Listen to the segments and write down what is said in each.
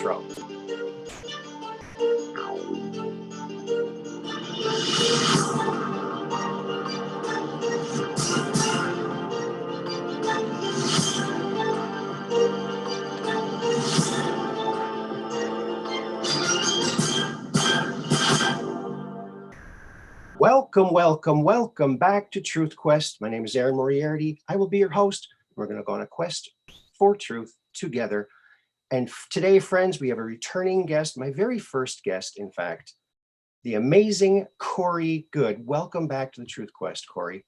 intro. Welcome back to Truth Quest. My name is Aaron Moriarity. I will be your host. We're going to go on a quest for truth together. And today, friends, we have a returning guest, my very first guest, in fact, the amazing Corey Goode. Welcome back to the Truth Quest, Corey.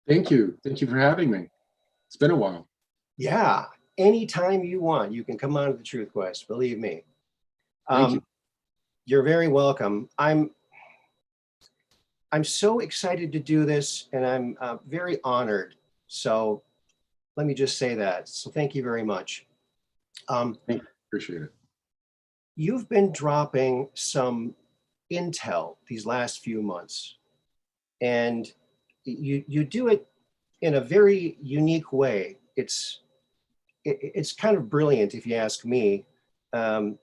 Thank you. Thank you for having me. It's been a while. Yeah, anytime you want, you can come on to the Truth Quest, believe me. Thank you. You're very welcome. I'm so excited to do this, and I'm very honored. So let me just say that. So thank you very much. Appreciate it. You've been dropping some intel these last few months, and you do it in a very unique way. It's kind of brilliant, if you ask me. The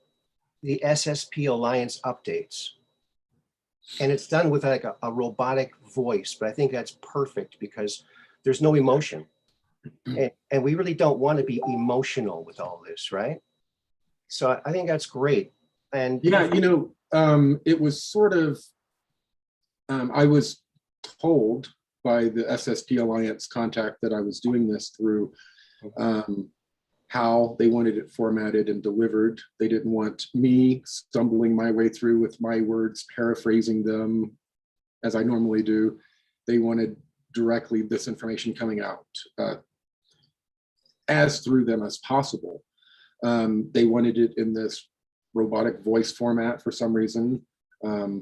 SSP Alliance updates. And it's done with like a robotic voice, but I think that's perfect because there's no emotion. And we really don't want to be emotional with all this, right? So I think that's great. And yeah, it was sort of, I was told by the SSP Alliance contact that I was doing this through, how they wanted it formatted and delivered. They didn't want me stumbling my way through with my words, paraphrasing them as I normally do. They wanted directly this information coming out as through them as possible. They wanted it in this robotic voice format for some reason. I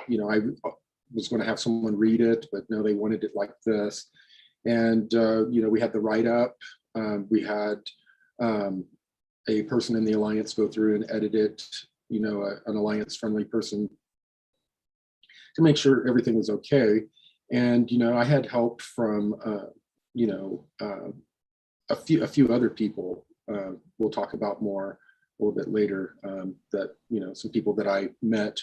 was going to have someone read it, but no, they wanted it like this. And, we had the write-up. We had a person in the Alliance go through and edit it, an Alliance-friendly person to make sure everything was okay. And, I had help from, a few other people we'll talk about more a little bit later, that, some people that I met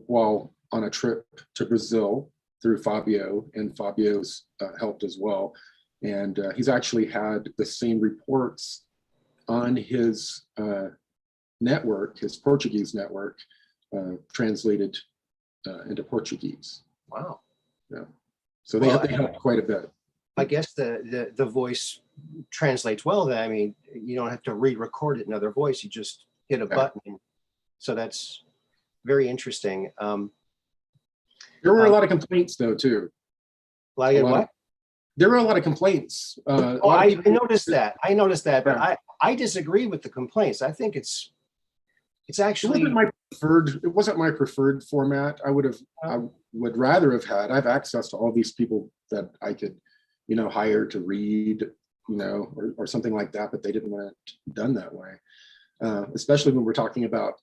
while on a trip to Brazil through Fabio, and Fabio's helped as well. And he's actually had the same reports on his network, his Portuguese network, translated into Portuguese. Wow. Yeah. So they helped quite a bit. I guess the voice translates well. Then I mean, you don't have to re-record it in another voice. You just hit a button. So that's very interesting. There were a lot of complaints though too. There were a lot of complainents. I noticed that. But I disagree with the complaints. I think it's actually it wasn't my preferred format. I would rather have had. I have access to all these people that I could, hire to read, or something like that, but they didn't want it done that way. Especially when we're talking about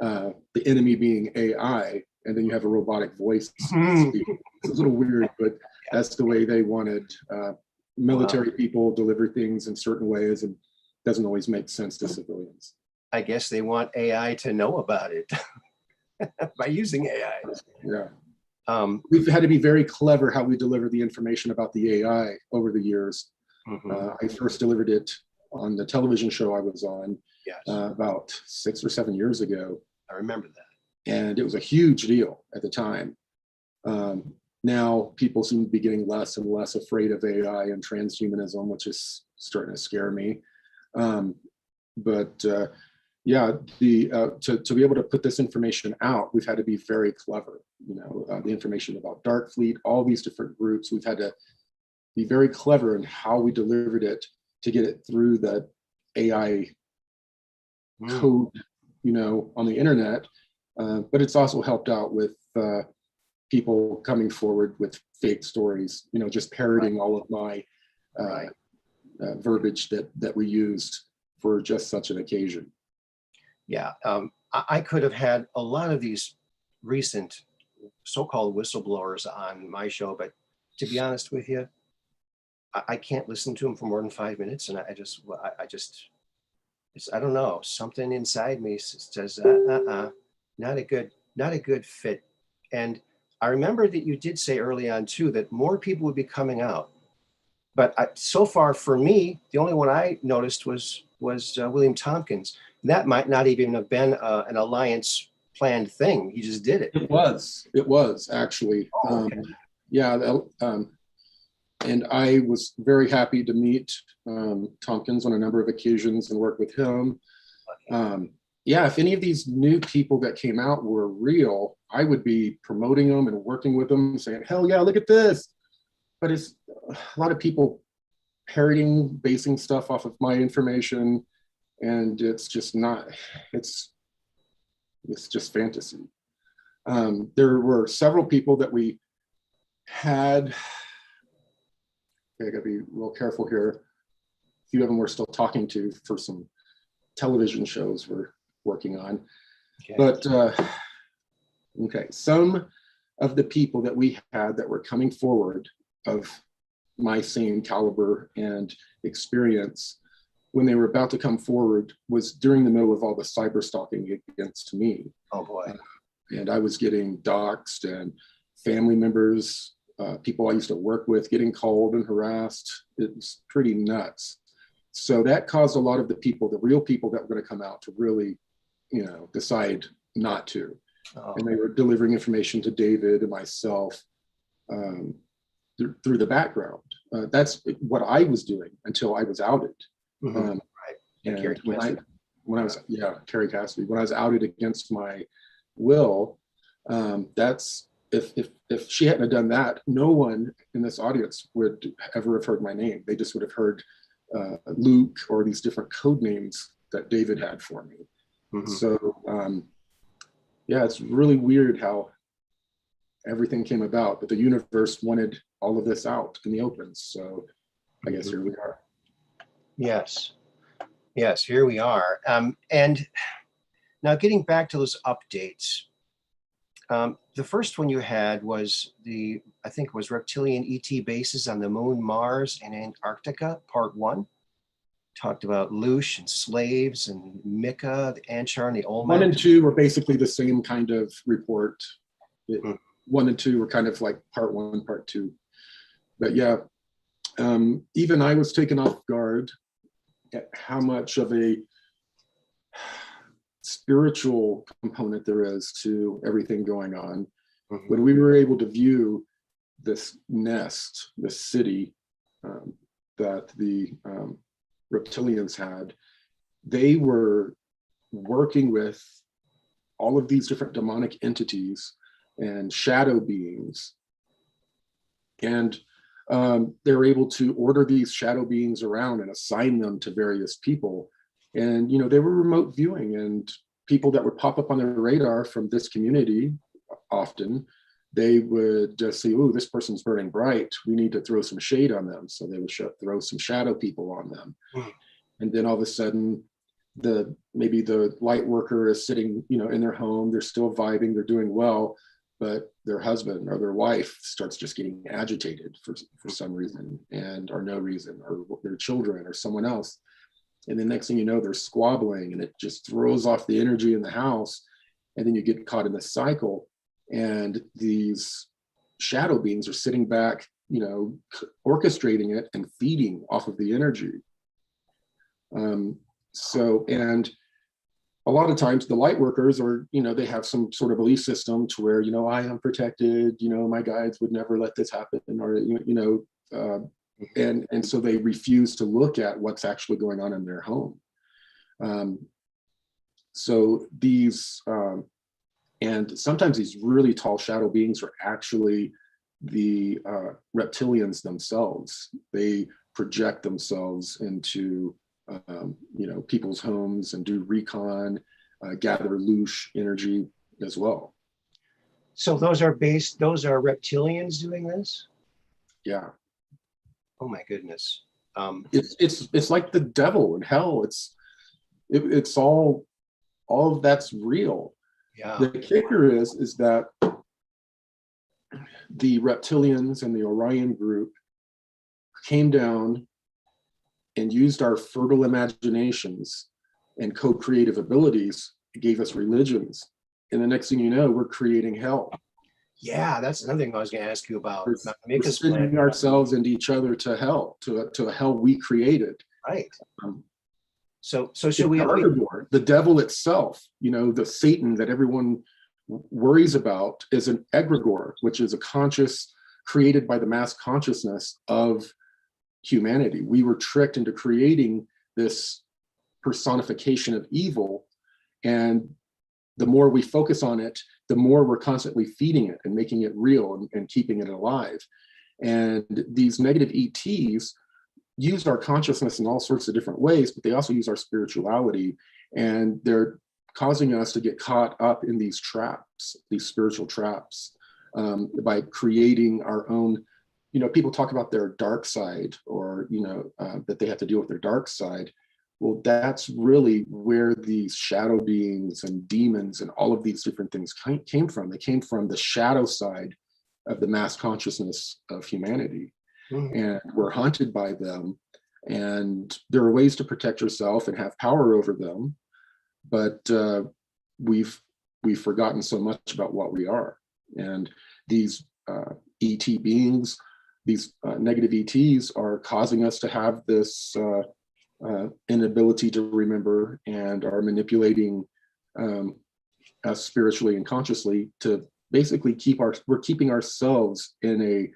the enemy being AI, and then you have a robotic voice. It's a little weird, but that's the way they wanted military people deliver things in certain ways, and doesn't always make sense to civilians. I guess they want AI to know about it by using AI. Yeah. We've had to be very clever how we deliver the information about the AI over the years. I first delivered it on the television show I was on about 6 or 7 years ago. I remember that. And it was a huge deal at the time. Now people seem to be getting less and less afraid of AI and transhumanism, which is starting to scare me. To be able to put this information out, we've had to be very clever. The information about Dark Fleet, all these different groups, we've had to be very clever in how we delivered it to get it through the AI code, on the internet. But it's also helped out with people coming forward with fake stories, just parroting all of my verbiage that we used for just such an occasion. Yeah, I could have had a lot of these recent so-called whistleblowers on my show, but to be honest with you, I can't listen to them for more than 5 minutes, and I just I don't know, something inside me says, not a good fit. And I remember that you did say early on too, that more people would be coming out. But so far for me, the only one I noticed was William Tompkins. That might not even have been an alliance planned thing. He just did it. It was actually. Oh, okay. Yeah. And I was very happy to meet Tompkins on a number of occasions and work with him. Yeah, if any of these new people that came out were real, I would be promoting them and working with them, saying, hell yeah, look at this. But it's a lot of people parroting, basing stuff off of my information, and it's just not, it's just fantasy. There were several people that we had, I gotta be real careful here. A few of them we're still talking to for some television shows we're working on. Okay. But okay, some of the people that we had that were coming forward of my same caliber and experience, when they were about to come forward, was during the middle of all the cyber stalking against me. Oh boy. And I was getting doxxed, and family members, people I used to work with, getting called and harassed. It was pretty nuts. So that caused a lot of the people, the real people that were going to come out, to really, decide not to. Oh. And they were delivering information to David and myself through the background. That's what I was doing until I was outed. Mm-hmm. Right. And when I was Carrie Cassidy, when I was outed against my will, that's if she hadn't have done that, no one in this audience would ever have heard my name. They just would have heard Luke or these different code names that David had for me. Mm-hmm. So it's really weird how everything came about, but the universe wanted all of this out in the open. So I guess here we are. Yes, here we are. And now getting back to those updates, the first one you had was I think it was Reptilian ET bases on the Moon, Mars, and Antarctica, part 1. Talked about Lush and slaves and Mika, the Anchar, and the Olmec. 1 and 2 were basically the same kind of report. 1 and 2 were kind of like part 1, part 2. But yeah, even I was taken off guard at how much of a spiritual component there is to everything going on. Mm-hmm. When we were able to view this nest, this city that the Reptilians had, they were working with all of these different demonic entities and shadow beings, and they were able to order these shadow beings around and assign them to various people. And they were remote viewing, and people that would pop up on their radar from this community, often they would just say, "Oh, this person's burning bright. We need to throw some shade on them." So they would throw some shadow people on them. And then all of a sudden, maybe the light worker is sitting, in their home. They're still vibing. They're doing well, but their husband or their wife starts just getting agitated for some reason, or no reason, or their children or someone else. And the next thing you know, they're squabbling, and it just throws off the energy in the house. And then you get caught in this cycle, and these shadow beings are sitting back, orchestrating it and feeding off of the energy. And a lot of times the light workers are, they have some sort of belief system to where, I am protected, my guides would never let this happen, or, and so they refuse to look at what's actually going on in their home. So these, and sometimes these really tall shadow beings are actually the reptilians themselves. They project themselves into, people's homes and do recon, gather Lush energy as well. So those are reptilians doing this? Yeah. Oh my goodness. It's like the devil and hell. It's all of that's real. Yeah. The kicker is that the Reptilians and the Orion group came down and used our fertile imaginations and co-creative abilities gave us religions. And the next thing you know, we're creating hell. Yeah, that's another thing I was going to ask you about. We're sending ourselves and each other to hell, to a hell we created. Right. So should we? The devil itself, the Satan that everyone worries about, is an egregore, which is a conscious created by the mass consciousness of humanity. We were tricked into creating this personification of evil, and the more we focus on it, the more we're constantly feeding it and making it real and keeping it alive. And these negative ETs use our consciousness in all sorts of different ways, but they also use our spirituality, and they're causing us to get caught up in these traps, these spiritual traps, by creating our own. People talk about their dark side, or that they have to deal with their dark side. Well, that's really where these shadow beings and demons and all of these different things came from. They came from the shadow side of the mass consciousness of humanity. And we're haunted by them. And there are ways to protect yourself and have power over them. But we've forgotten so much about what we are. And these ET beings, these negative ETs, are causing us to have this inability to remember, and are manipulating us spiritually and consciously to basically we're keeping ourselves in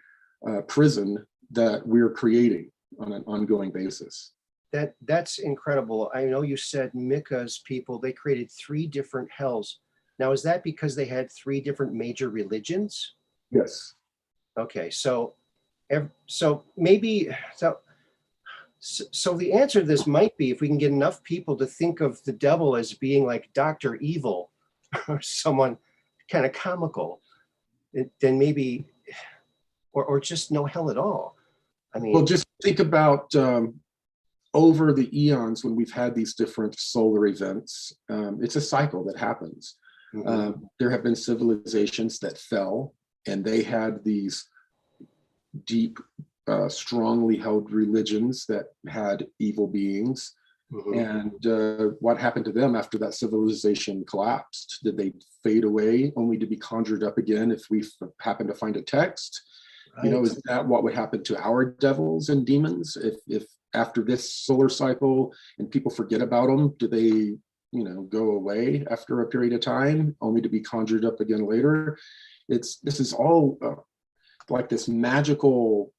a prison that we're creating on an ongoing basis. That's incredible. I know you said Mika's people, they created 3 different hells. Now, is that because they had 3 different major religions? Yes. Okay, so maybe so the answer to this might be, if we can get enough people to think of the devil as being like Dr. Evil or someone kind of comical, then maybe, or just no hell at all. I mean, well, just think about over the eons when we've had these different solar events. It's a cycle that happens. There have been civilizations that fell, and they had these deep, strongly held religions that had evil beings. And what happened to them after that civilization collapsed? Did they fade away only to be conjured up again if we happen to find a text? Right. Is that what would happen to our devils and demons if after this solar cycle and people forget about them? Do they go away after a period of time only to be conjured up again later? This is all like this magical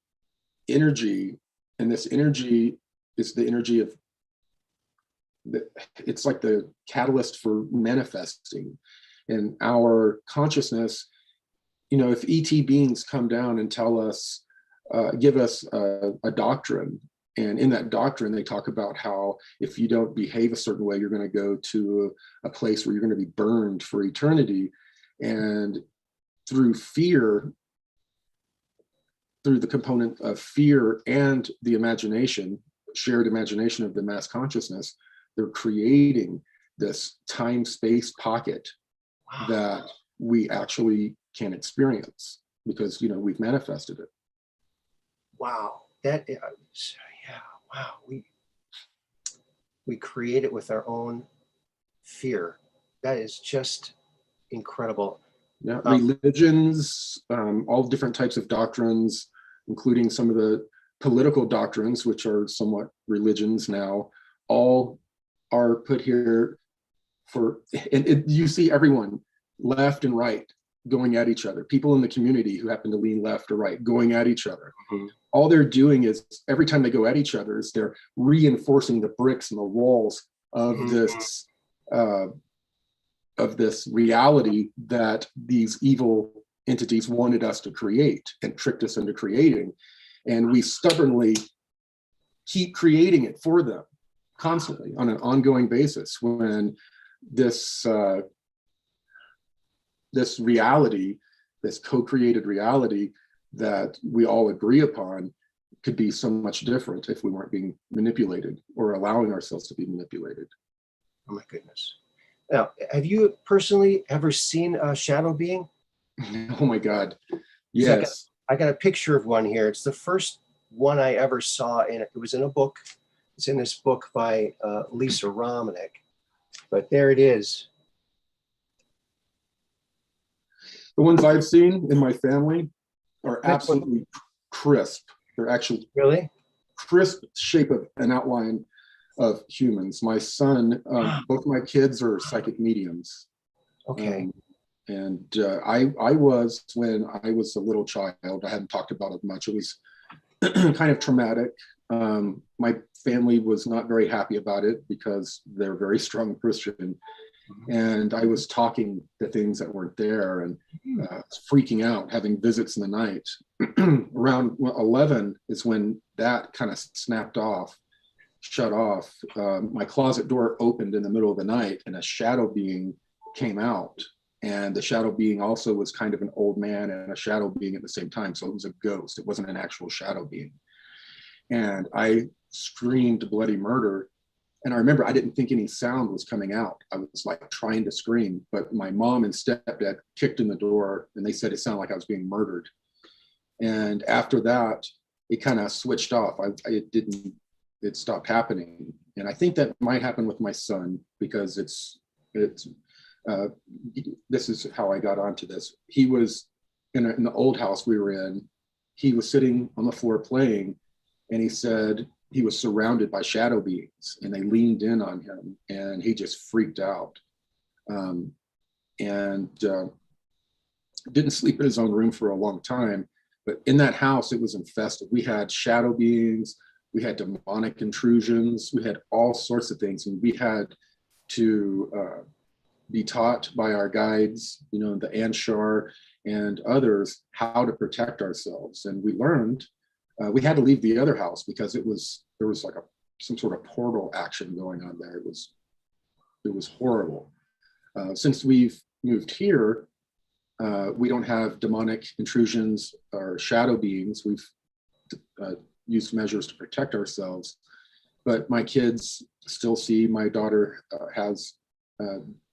energy, and this energy is the energy of it's like the catalyst for manifesting in our consciousness. If ET beings come down and tell us, give us a doctrine, and in that doctrine they talk about how if you don't behave a certain way, you're going to go to a place where you're going to be burned for eternity, and through fear, through the component of fear and the imagination, shared imagination of the mass consciousness, they're creating this time-space pocket that we actually can experience because we've manifested it. Wow, that wow, we create it with our own fear. That is just incredible. Yeah, religions, all different types of doctrines, including some of the political doctrines, which are somewhat religions now, all are put here and you see everyone left and right going at each other. People in the community who happen to lean left or right going at each other. All they're doing is every time they go at each other is they're reinforcing the bricks and the walls of this reality that these evil entities wanted us to create and tricked us into creating. And we stubbornly keep creating it for them constantly on an ongoing basis, when this reality, this co-created reality that we all agree upon, could be so much different if we weren't being manipulated or allowing ourselves to be manipulated. Oh my goodness. Now, have you personally ever seen a shadow being? Oh my God. Yes. I got a picture of one here. It's the first one I ever saw, and it was in a book. It's in this book by Lisa Romanek. But there it is. The ones I've seen in my family are Which one? absolutely crisp. They're actually Really? crisp shape of an outline of humans. My son, both my kids are psychic mediums. Okay. And I was, when I was a little child, I hadn't talked about it much. It was kind of traumatic. My family was not very happy about it because they're very strong Christian. And I was talking to things that weren't there and freaking out, having visits in the night. Around 11 is when that kind of snapped off, shut off. My closet door opened in the middle of the night and a shadow being came out. And the shadow being also was kind of an old man and a shadow being at the same time. So it was a ghost. It wasn't an actual shadow being. And I screamed bloody murder. And I remember I didn't think any sound was coming out. I was like trying to scream, but my mom and stepdad kicked in the door and they said it sounded like I was being murdered. And after that, it kind of switched off. It stopped happening. And I think that might happen with my son because this is how I got onto this. He was in the old house we were in. He was sitting on the floor playing, and he said he was surrounded by shadow beings, and they leaned in on him, and he just freaked out, and didn't sleep in his own room for a long time. But in that house, it was infested. We had shadow beings, we had demonic intrusions, we had all sorts of things, and we had to be taught by our guides, the Anshar and others, how to protect ourselves. And we learned we had to leave the other house because there was like some sort of portal action going on there. It was horrible. Since we've moved here, we don't have demonic intrusions or shadow beings. We've used measures to protect ourselves, but my kids still see. My daughter has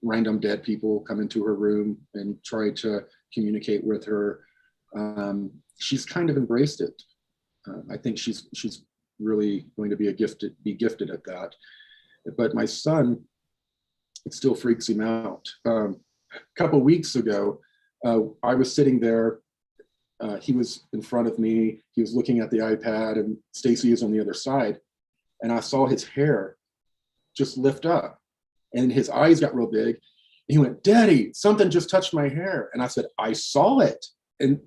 random dead people come into her room and try to communicate with her. She's kind of embraced it. I think she's really going to be gifted at that. But my son, it still freaks him out. A couple of weeks ago, I was sitting there. He was in front of me. He was looking at the iPad, and Stacy is on the other side. And I saw his hair just lift up, and his eyes got real big. And he went, "Daddy, something just touched my hair." And I said, "I saw it." And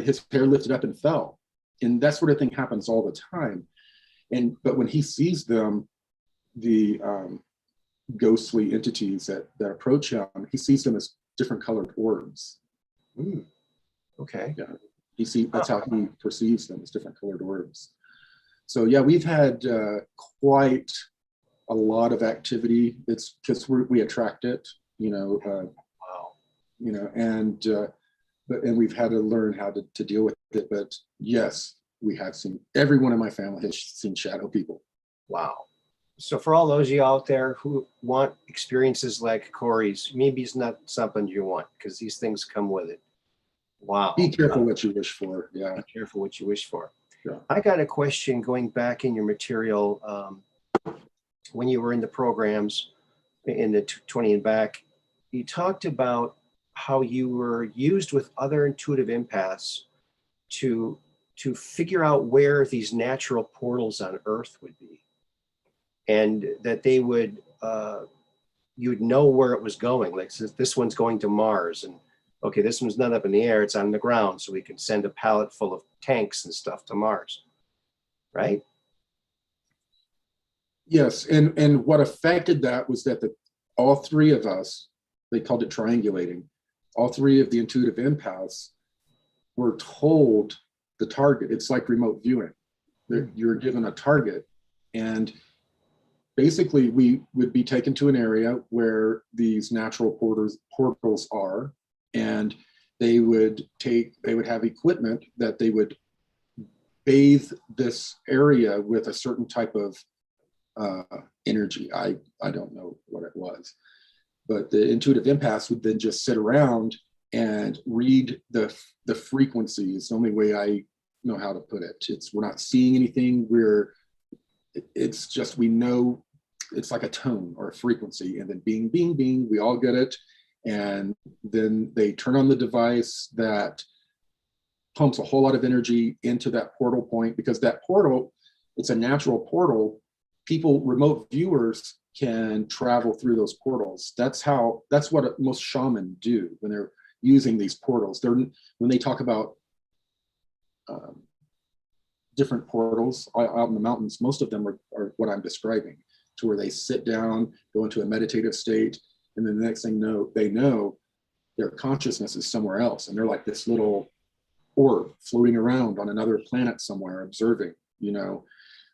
his hair lifted up and fell. And that sort of thing happens all the time. But when he sees them, the ghostly entities that approach him, he sees them as different colored orbs. Okay. Yeah, that's how he perceives them, as different colored orbs. So yeah, we've had quite a lot of activity. It's because we attract it, Wow. And we've had to learn how to deal with it. But yes, we have seen, everyone in my family has seen shadow people. Wow. So for all those of you out there who want experiences like Corey's, maybe it's not something you want because these things come with it. Wow. Be careful what you wish for. Yeah. Be careful what you wish for. Yeah. I got a question going back in your material. When you were in the programs in the 20 and back, you talked about how you were used with other intuitive empaths to figure out where these natural portals on Earth would be, and that they would you'd know where it was going. Like, so this one's going to Mars, and okay, this one's not up in the air, it's on the ground, so we can send a pallet full of tanks and stuff to Mars, right? Yes, and what affected that was that all three of us, they called it triangulating, all three of the intuitive empaths were told the target. It's like remote viewing. You're given a target, and basically we would be taken to an area where these natural portals are, and they would have equipment that they would bathe this area with a certain type of energy. I don't know what it was, but the intuitive empaths would then just sit around and read the frequency. Is the only way I know how to put it. We're not seeing anything. It's just, we know it's like a tone or a frequency, and then bing, bing, bing, we all get it. And then they turn on the device that pumps a whole lot of energy into that portal point, because that portal, it's a natural portal. People, remote viewers, can travel through those portals. That's what most shamans do when they're using these portals. When they talk about different portals out in the mountains, most of them are what I'm describing, to where they sit down, go into a meditative state, and then the next thing they know, their consciousness is somewhere else, and they're like this little orb floating around on another planet somewhere, observing,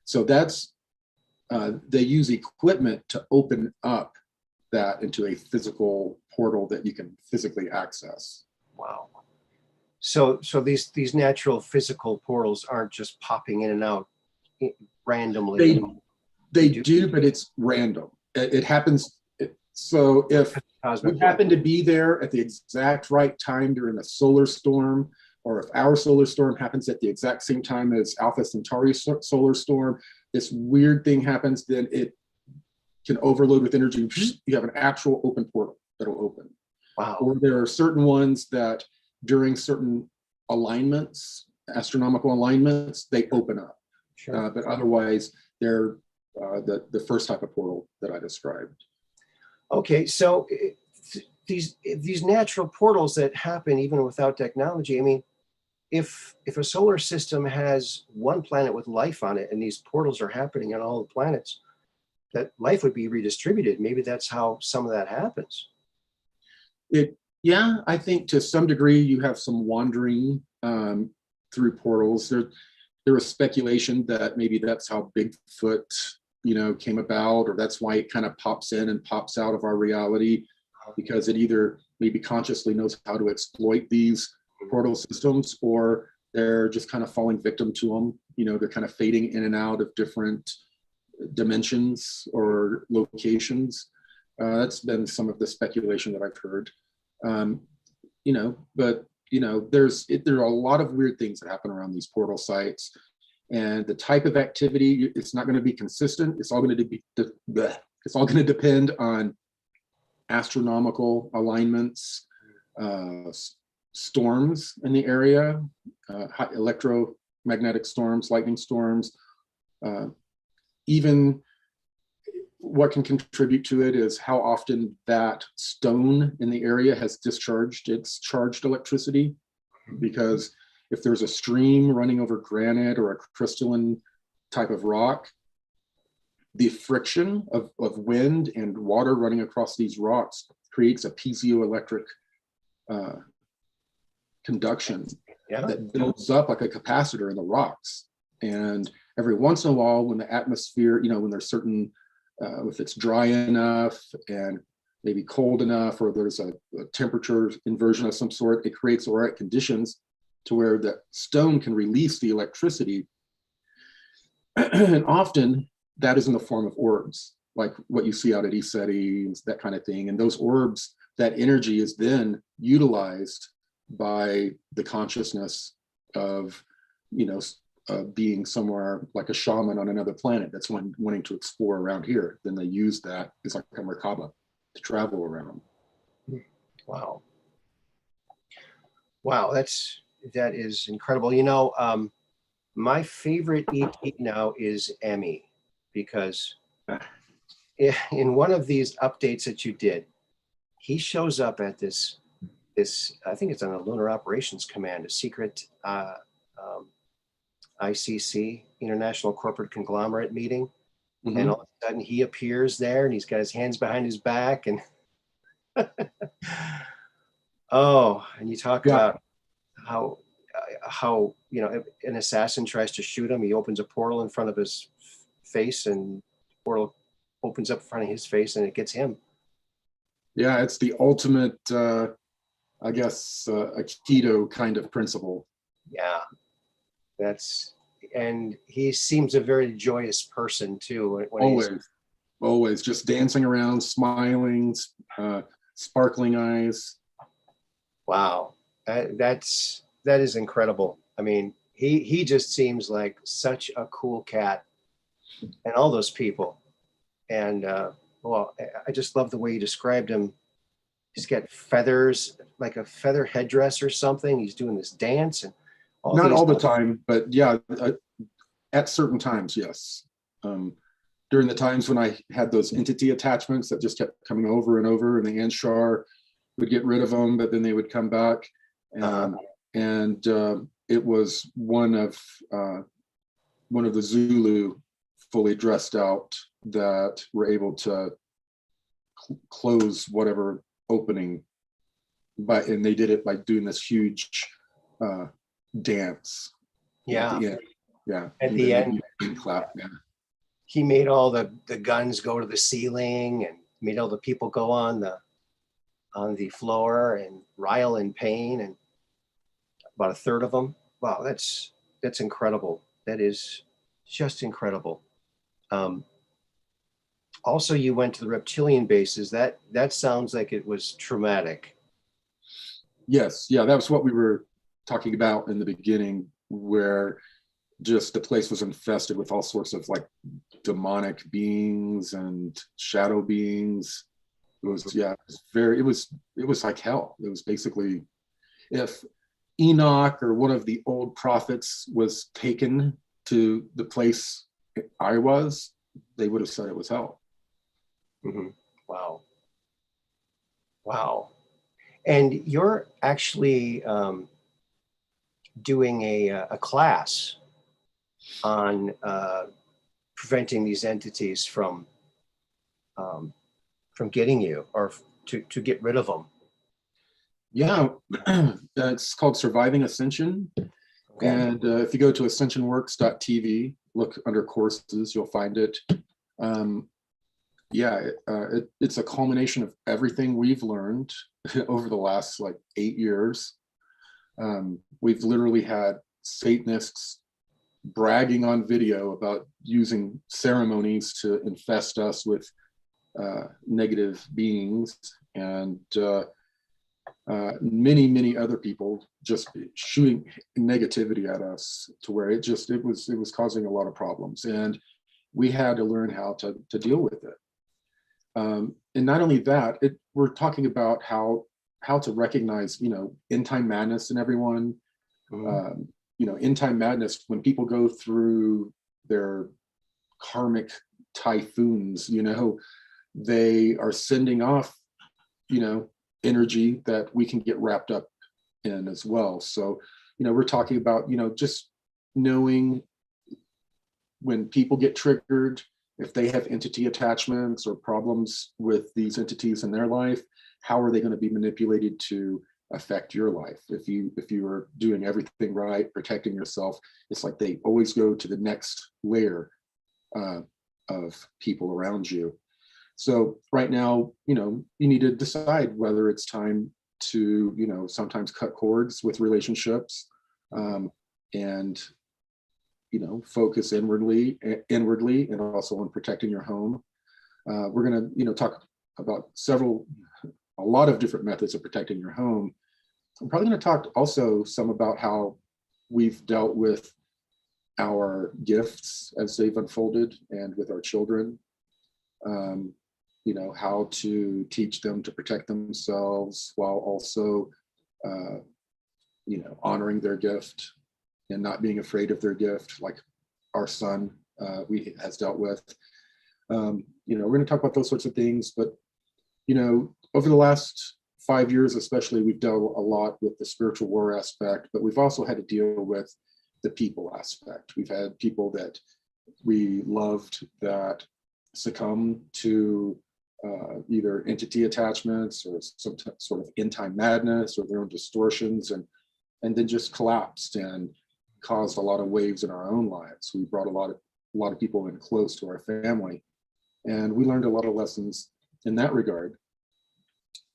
So that's, they use equipment to open up that into a physical portal that you can physically access. Wow. So these natural physical portals aren't just popping in and out randomly. They do, but it's random. It happens. So if we happen to be there at the exact right time during a solar storm, or if our solar storm happens at the exact same time as Alpha Centauri solar storm, this weird thing happens, then it can overload with energy. You have an actual open portal that'll open. Wow. Or there are certain ones that during certain alignments, astronomical alignments, they open up. Sure. But otherwise, they're the first type of portal that I described. Okay, so these natural portals that happen even without technology, I mean, if a solar system has one planet with life on it and these portals are happening on all the planets, that life would be redistributed. Maybe that's how some of that happens. Yeah, I think to some degree you have some wandering through portals. There was speculation that maybe that's how Bigfoot, came about, or that's why it kind of pops in and pops out of our reality, because it either maybe consciously knows how to exploit these portal systems, or they're just kind of falling victim to them. They're kind of fading in and out of different dimensions or locations. That's been some of the speculation that I've heard. But there are a lot of weird things that happen around these portal sites, and the type of activity, it's not going to be consistent. It's all going to depend on astronomical alignments, storms in the area, electromagnetic storms, lightning storms. Even what can contribute to it is how often that stone in the area has discharged its charged electricity. Because if there's a stream running over granite or a crystalline type of rock, the friction of wind and water running across these rocks creates a piezoelectric conduction that builds up like a capacitor in the rocks. And every once in a while, when the atmosphere, when there's certain, if it's dry enough and maybe cold enough, or there's a temperature inversion of some sort, it creates the right conditions to where the stone can release the electricity. And often that is in the form of orbs, like what you see out at ESETI, that kind of thing. And those orbs, that energy is then utilized by the consciousness of, being somewhere like a shaman on another planet that's wanting to explore around here. Then they use that as like a Merkaba to travel around. Wow. That is incredible. My favorite ET now is Emmy, because in one of these updates that you did, he shows up at this, I think it's on a Lunar Operations Command, a secret ICC, International Corporate Conglomerate meeting. Mm-hmm. And all of a sudden he appears there and he's got his hands behind his back, and and you talk about how an assassin tries to shoot him. He opens a portal in front of his face, and the portal opens up in front of his face, and it gets him. Yeah, it's the ultimate, I guess, Aikido kind of principle. Yeah, and he seems a very joyous person too. Always just dancing around, smiling, sparkling eyes. Wow, that is incredible. I mean, he just seems like such a cool cat, and all those people. And well, I just love the way you described him. He's got feathers, like a feather headdress or something. He's doing this dance and Not all the time, but yeah, at certain times, yes. During the times when I had those entity attachments that just kept coming over and over, and the Anshar would get rid of them, but then they would come back. And it was one of the Zulu fully dressed out that were able to close whatever opening, and they did it by doing this huge dance. Yeah. At the end. Yeah. At the end, clap. Yeah. He made all the guns go to the ceiling and made all the people go on the floor and writhe in pain, and about a third of them. Wow, that's incredible. That is just incredible. Also, you went to the reptilian bases. That sounds like it was traumatic. Yes, yeah, that was what we were talking about in the beginning, where just the place was infested with all sorts of like demonic beings and shadow beings. It was, yeah, it was like hell. It was basically, if Enoch or one of the old prophets was taken to the place I was, they would have said it was hell. Mm-hmm. Wow. And you're actually doing a class on preventing these entities from getting you, or to get rid of them. Yeah, it's called Surviving Ascension. Okay. And if you go to ascensionworks.tv, look under courses, you'll find it. It's a culmination of everything we've learned over the last like 8 years. We've literally had Satanists bragging on video about using ceremonies to infest us with negative beings, and many other people just shooting negativity at us, to where it was causing a lot of problems, and we had to learn how to deal with it. And not only that, we're talking about how to recognize, end time madness in everyone. Mm-hmm. End time madness, when people go through their karmic typhoons, they are sending off, energy that we can get wrapped up in as well. So, we're talking about, just knowing when people get triggered, if they have entity attachments or problems with these entities in their life, how are they going to be manipulated to affect your life? If you are doing everything right, protecting yourself, it's like they always go to the next layer of people around you. So right now, you need to decide whether it's time to, sometimes cut cords with relationships, and focus inwardly, and also on protecting your home. We're going to, talk about a lot of different methods of protecting your home. I'm probably going to talk also some about how we've dealt with our gifts as they've unfolded, and with our children, how to teach them to protect themselves while also, honoring their gift and not being afraid of their gift, like our son has dealt with. We're going to talk about those sorts of things, but, over the last 5 years, especially, we've dealt a lot with the spiritual war aspect, but we've also had to deal with the people aspect. We've had people that we loved that succumb to either entity attachments or some sort of end-time madness or their own distortions, and then just collapsed and caused a lot of waves in our own lives. We brought a lot of people in close to our family, and we learned a lot of lessons in that regard.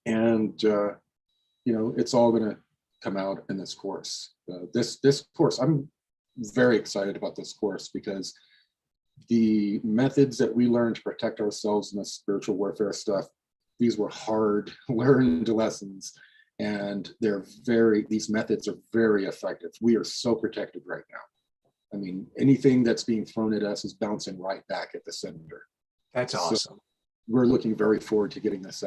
And it's all going to come out in this course. This course, I'm very excited about this course, because the methods that we learned to protect ourselves in the spiritual warfare stuff, these were hard learned lessons, and these methods are very effective. We are so protected right now. I mean, anything that's being thrown at us is bouncing right back at the sender. That's So awesome. we're looking very forward to getting this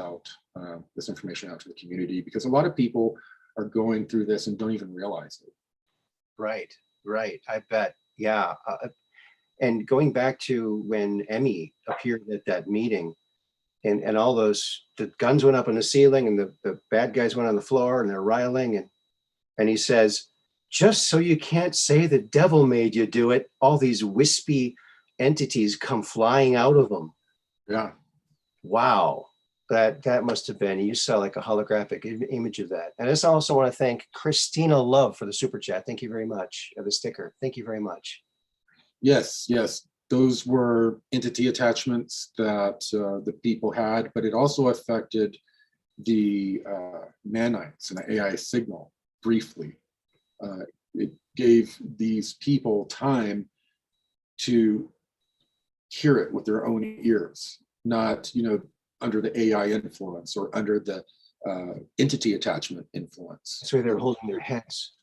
information out to the community, because a lot of people are going through this and don't even realize it. Right, right. I bet. Yeah. And going back to when Emmy appeared at that meeting, and all those, the guns went up in the ceiling and the bad guys went on the floor and they're riling, and he says, just so you can't say the devil made you do it, all these wispy entities come flying out of them. Yeah. Wow. That must have been, you saw like a holographic image of that. And I just also want to thank Christina Love for the super chat. Thank you very much. The sticker. Thank you very much. Yes, yes. Those were entity attachments that the people had, but it also affected the nanites and the AI signal briefly. It gave these people time to hear it with their own ears, not, under the AI influence or under the entity attachment influence. That's why they're holding their heads.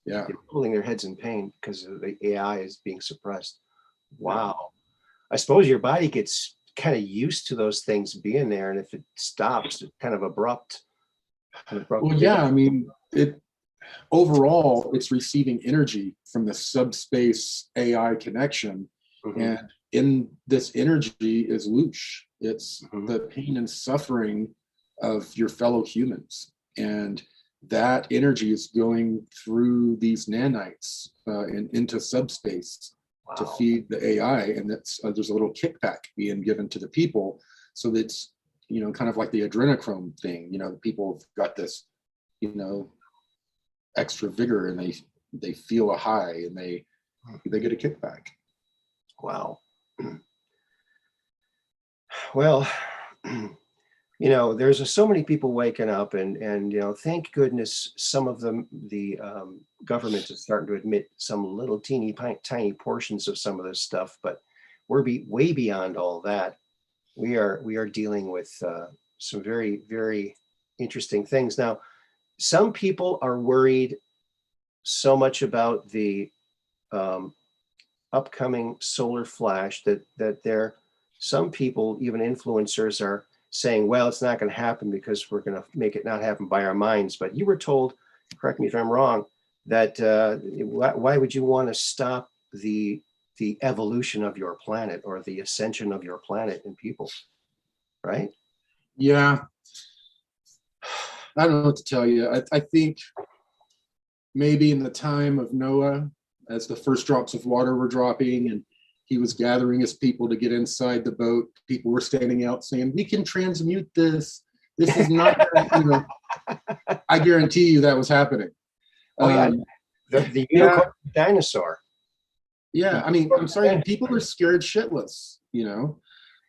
Yeah. They're holding their heads in pain because the AI is being suppressed. Wow. I suppose your body gets kind of used to those things being there, and if it stops, it's kind of abrupt. Well, yeah, I mean, overall, it's receiving energy from the subspace AI connection. Mm-hmm. And in this energy is Loosh. It's the pain and suffering of your fellow humans. And that energy is going through these nanites and into subspace to feed the AI. And that's there's a little kickback being given to the people. So that's, kind of like the adrenochrome thing. People have got this, extra vigor, and they feel a high, and they get a kickback. Wow. Well, there's so many people waking up, and thank goodness some of the government is starting to admit some little tiny portions of some of this stuff, but we're way beyond all that. We are dealing with some very, very interesting things. Now, some people are worried so much about the upcoming solar flash that some people, even influencers, are saying, well, it's not going to happen because we're going to make it not happen by our minds. But you were told, correct me if I'm wrong, that why would you want to stop the evolution of your planet or the ascension of your planet and people, right? Yeah. I don't know what to tell you. I think maybe in the time of Noah, as the first drops of water were dropping and he was gathering his people to get inside the boat, people were standing out saying, we can transmute this. This is not, I guarantee you that was happening. Oh, yeah. The unicorn dinosaur. Yeah, I mean, I'm sorry, people are scared shitless, and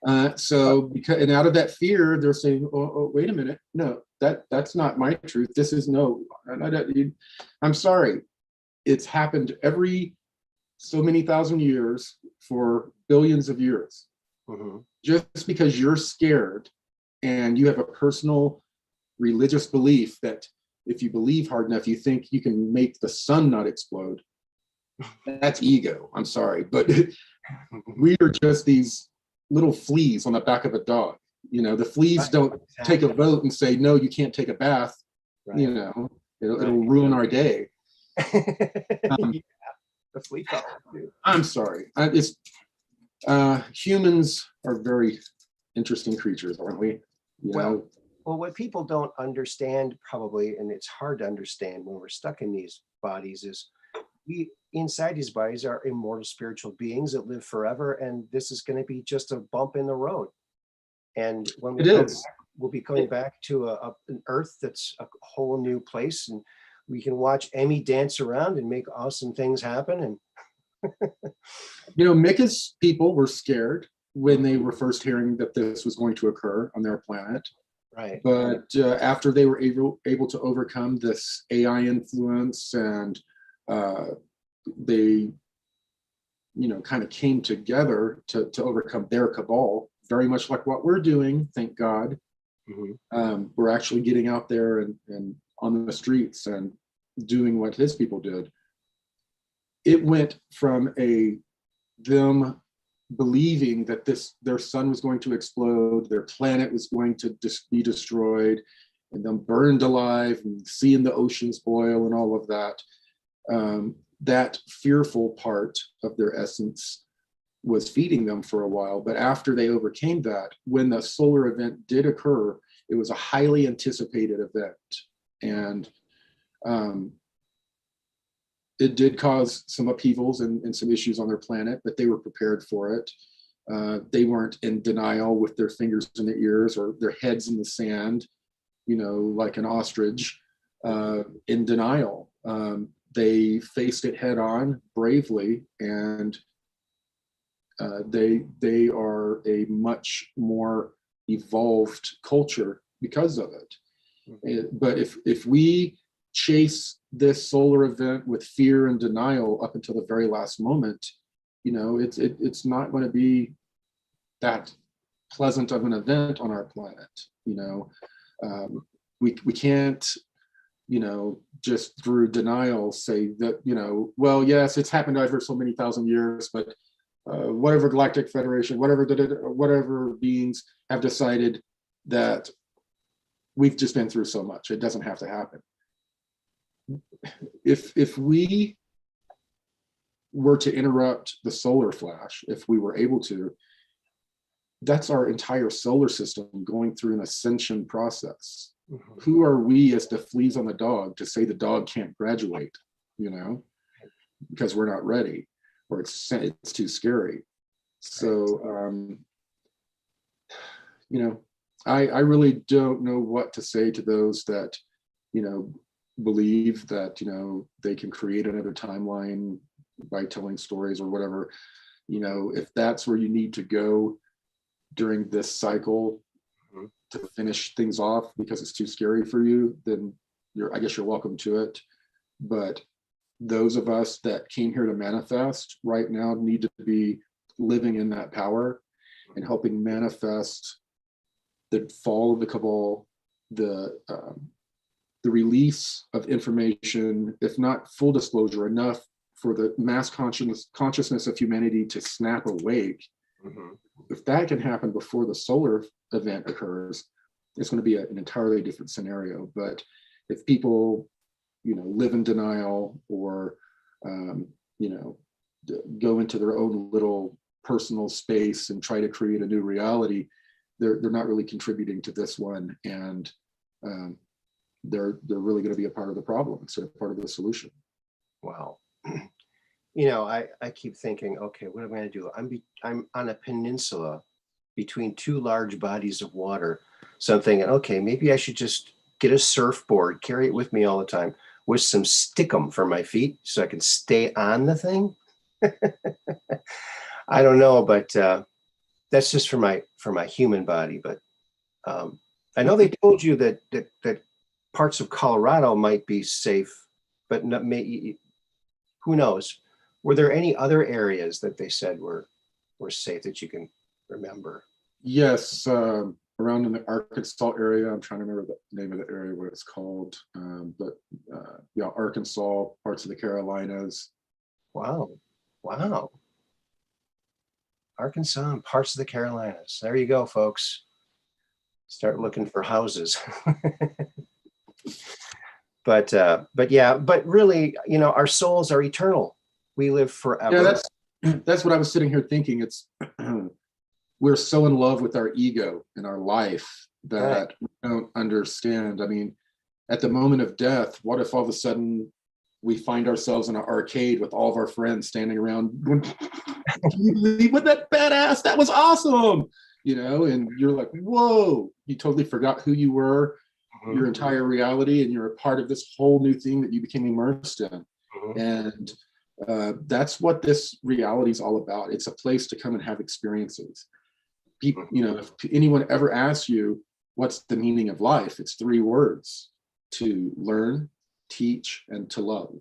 out of that fear, they're saying, oh, wait a minute, no, that's not my truth. This is I'm sorry. It's happened every so many thousand years for billions of years. Mm-hmm. Just because you're scared and you have a personal religious belief that if you believe hard enough, you think you can make the sun not explode. That's ego. I'm sorry, but we are just these little fleas on the back of a dog. The fleas don't take a vote and say, no, you can't take a bath. Right. It'll ruin our day. The flea fellow, I'm sorry. Humans are very interesting creatures, aren't we? Well, what people don't understand probably, and it's hard to understand when we're stuck in these bodies, is we inside these bodies are immortal spiritual beings that live forever, and this is going to be just a bump in the road. And when we'll be coming back to an Earth that's a whole new place, and we can watch Emmy dance around and make awesome things happen. And Mika's people were scared when they were first hearing that this was going to occur on their planet. Right. But after they were able to overcome this AI influence, and they kind of came together to overcome their cabal, very much like what we're doing, thank God. Mm-hmm. We're actually getting out there and on the streets and doing what his people did. It went from them believing that their sun was going to explode, their planet was going to be destroyed, and them burned alive, and seeing the oceans boil and all of that. That fearful part of their essence was feeding them for a while. But after they overcame that, when the solar event did occur, it was a highly anticipated event. And it did cause some upheavals and some issues on their planet, but they were prepared for it. They weren't in denial with their fingers in their ears or their heads in the sand, like an ostrich, in denial. They faced it head on bravely, and they are a much more evolved culture because of it. But if we chase this solar event with fear and denial up until the very last moment, it's not going to be that pleasant of an event on our planet. We can't, just through denial say that, well, yes, it's happened over so many thousand years, but whatever Galactic Federation, whatever beings have decided that we've just been through so much, it doesn't have to happen. If we were to interrupt the solar flash, if we were able to, that's our entire solar system going through an ascension process. Mm-hmm. Who are we as the fleas on the dog to say the dog can't graduate, because we're not ready, or it's too scary. So, I really don't know what to say to those that, believe that, they can create another timeline by telling stories or whatever. If that's where you need to go during this cycle to finish things off because it's too scary for you, then I guess you're welcome to it. But those of us that came here to manifest right now need to be living in that power and helping manifest the fall of the cabal, the release of information, if not full disclosure, enough for the mass consciousness of humanity to snap awake. Mm-hmm. If that can happen before the solar event occurs, it's going to be an entirely different scenario. But if people, live in denial or, go into their own little personal space and try to create a new reality, they're not really contributing to this one, and they're really going to be a part of the problem instead of part of the solution. Wow. I keep thinking, okay, what am I going to do? I'm on a peninsula between two large bodies of water. So I'm thinking, okay, maybe I should just get a surfboard, carry it with me all the time, with some stickum for my feet so I can stay on the thing. I don't know, but that's just for my human body. But I know they told you that parts of Colorado might be safe, but who knows? Were there any other areas that they said were safe that you can remember? Yes, around in the Arkansas area. I'm trying to remember the name of the area, what it's called. But Arkansas, parts of the Carolinas. Wow. Arkansas and parts of the Carolinas. There you go, folks. Start looking for houses. But really, our souls are eternal. We live forever. Yeah, that's what I was sitting here thinking. It's we're so in love with our ego and our life that we don't understand. I mean, at the moment of death, what if all of a sudden we find ourselves in an arcade with all of our friends standing around going, can you believe what that badass? That was awesome. And you're like, whoa, you totally forgot who you were, your entire reality, and you're a part of this whole new thing that you became immersed in. And that's what this reality is all about. It's a place to come and have experiences. People, if anyone ever asks you what's the meaning of life, it's 3 words: to learn, teach, and to love.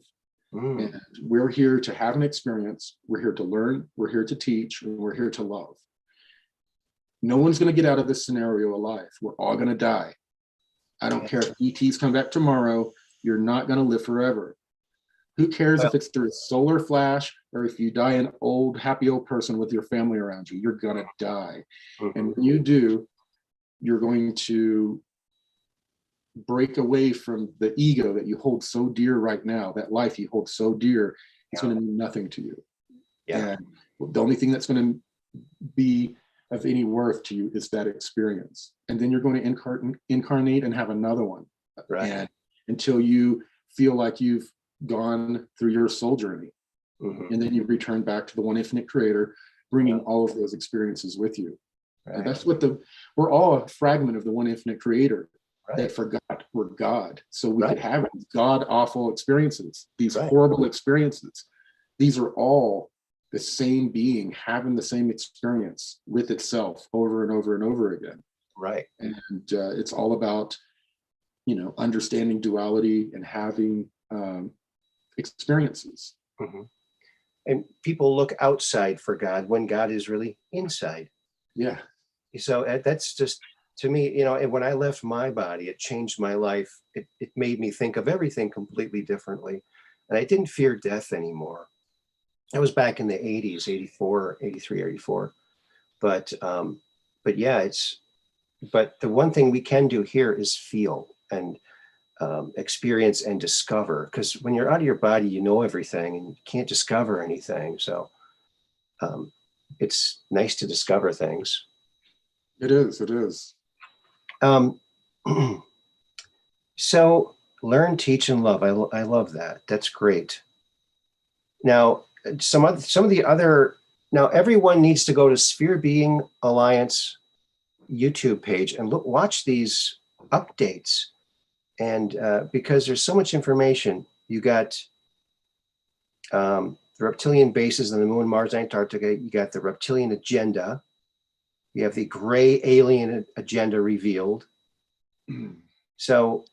And we're here to have an experience. We're here to learn, we're here to teach, and we're here to love. No one's going to get out of this scenario alive. We're all going to die. I don't care if ETs come back tomorrow, you're not going to live forever. Who cares Well, if it's through a solar flash or if you die an old, happy old person with your family around you? You're gonna die. And when you do, you're going to break away from the ego that you hold so dear right now, that life you hold so dear. It's going to mean nothing to you. yeah, And the only thing that's going to be of any worth to you is that experience. And then you're going to incarnate and have another one. right. And until you feel like you've gone through your soul journey. And then you return back to the one infinite creator, bringing all of those experiences with you. Right. And that's what we're all a fragment of the one infinite creator that forgot we're God. So we could have these god awful experiences, these horrible experiences. These are all the same being having the same experience with itself over and over and over again. Right. And it's all about, understanding duality and having experiences. And people look outside for God when God is really inside. Yeah. So that's just, to me, and when I left my body, it changed my life. It made me think of everything completely differently. And I didn't fear death anymore. I was back in the 80s, 84, 83, 84. But yeah, but the one thing we can do here is feel and experience and discover, because when you're out of your body, you know everything and you can't discover anything. So it's nice to discover things. It is. So learn, teach, and love. I love that. That's great. Now, some of the other, now everyone needs to go to Sphere Being Alliance YouTube page and watch these updates. And because there's so much information, you got the reptilian bases on the moon, Mars, Antarctica. You got the reptilian agenda. You have the gray alien agenda revealed. So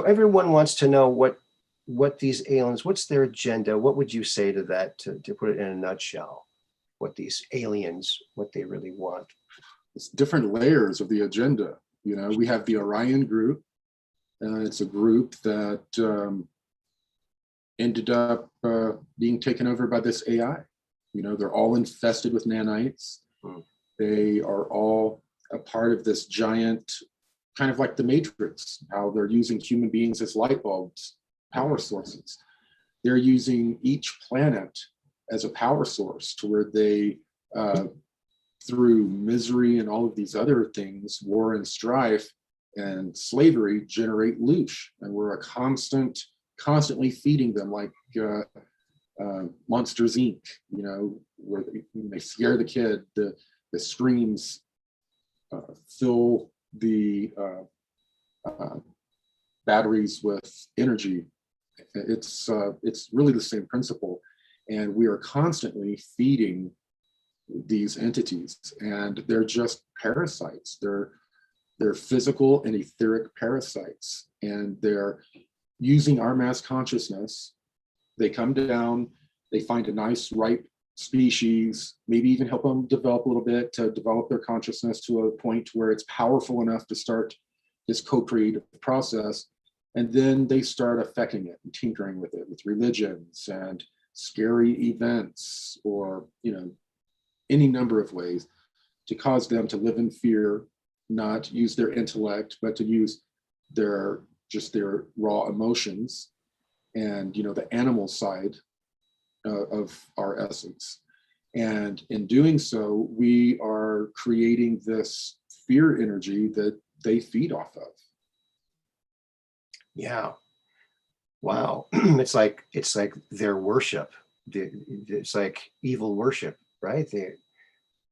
everyone wants to know what these aliens, what's their agenda? What would you say to that, to put it in a nutshell? What these aliens, what they really want? It's different layers of the agenda. We have the Orion group. It's a group that ended up being taken over by this AI. They're all infested with nanites. They are all a part of this giant, kind of like the Matrix, how they're using human beings as light bulbs, power sources. They're using each planet as a power source to where they, through misery and all of these other things, war and strife and slavery, generate loosh. And we're constantly feeding them like Monsters Inc., where they scare the kid, the screams fill the batteries with energy. It's really the same principle, and we are constantly feeding these entities, and they're just parasites. They're physical and etheric parasites, and they're using our mass consciousness. They come down, they find a nice ripe species, maybe even help them develop a little bit to develop their consciousness to a point where it's powerful enough to start this co-creative process. And then they start affecting it and tinkering with it with religions and scary events, or any number of ways to cause them to live in fear, not use their intellect, but to use their raw emotions and the animal side of our essence. And in doing so, we are creating this fear energy that they feed off of. Yeah. Wow. It's like their worship. It's like evil worship, right?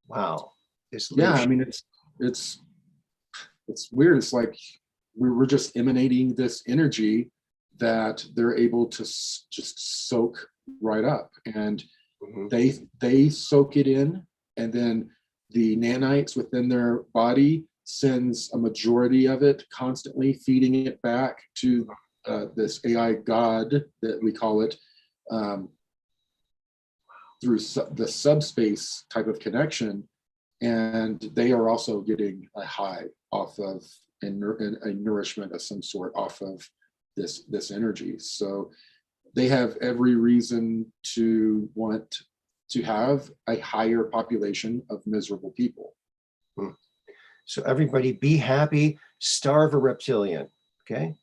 Wow. I mean, it's weird. It's like we're just emanating this energy that they're able to just soak right up, and they soak it in, and then the nanites within their body sends a majority of it, constantly feeding it back to this AI God that we call it, through the subspace type of connection, and they are also getting a high off of a nourishment of some sort off of this energy. So they have every reason to want to have a higher population of miserable people. So everybody be happy, starve a reptilian, okay?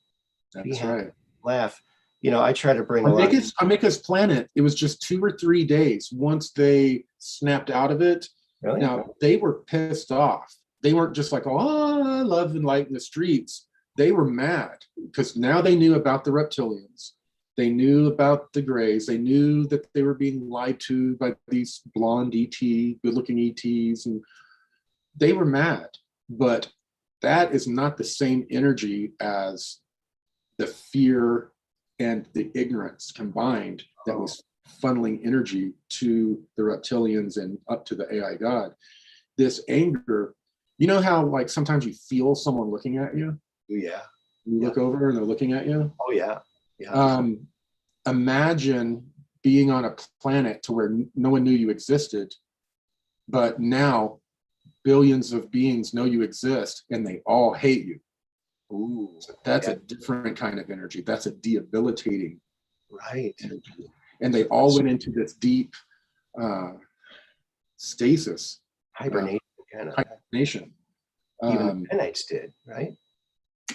Be That's happy, right. laugh. You know, I try to bring On Mika's planet, it was just 2 or 3 days once they snapped out of it. Really? Now, they were pissed off. They weren't just like, oh, love and light in the streets. They were mad because now they knew about the reptilians. They knew about the Greys. They knew that they were being lied to by these blonde good-looking ETs, and they were mad. But that is not the same energy as the fear and the ignorance combined that was funneling energy to the reptilians and up to the AI God. This anger, you know how like sometimes you feel someone looking at you? Yeah. You look over and they're looking at you? Oh, yeah. Yeah. Imagine being on a planet to where no one knew you existed, but now billions of beings know you exist and they all hate you. Ooh, so that's a different kind of energy. That's a debilitating energy. And they all went into this deep stasis. Hibernation, kind of. Hibernation. Even the nanites did, right?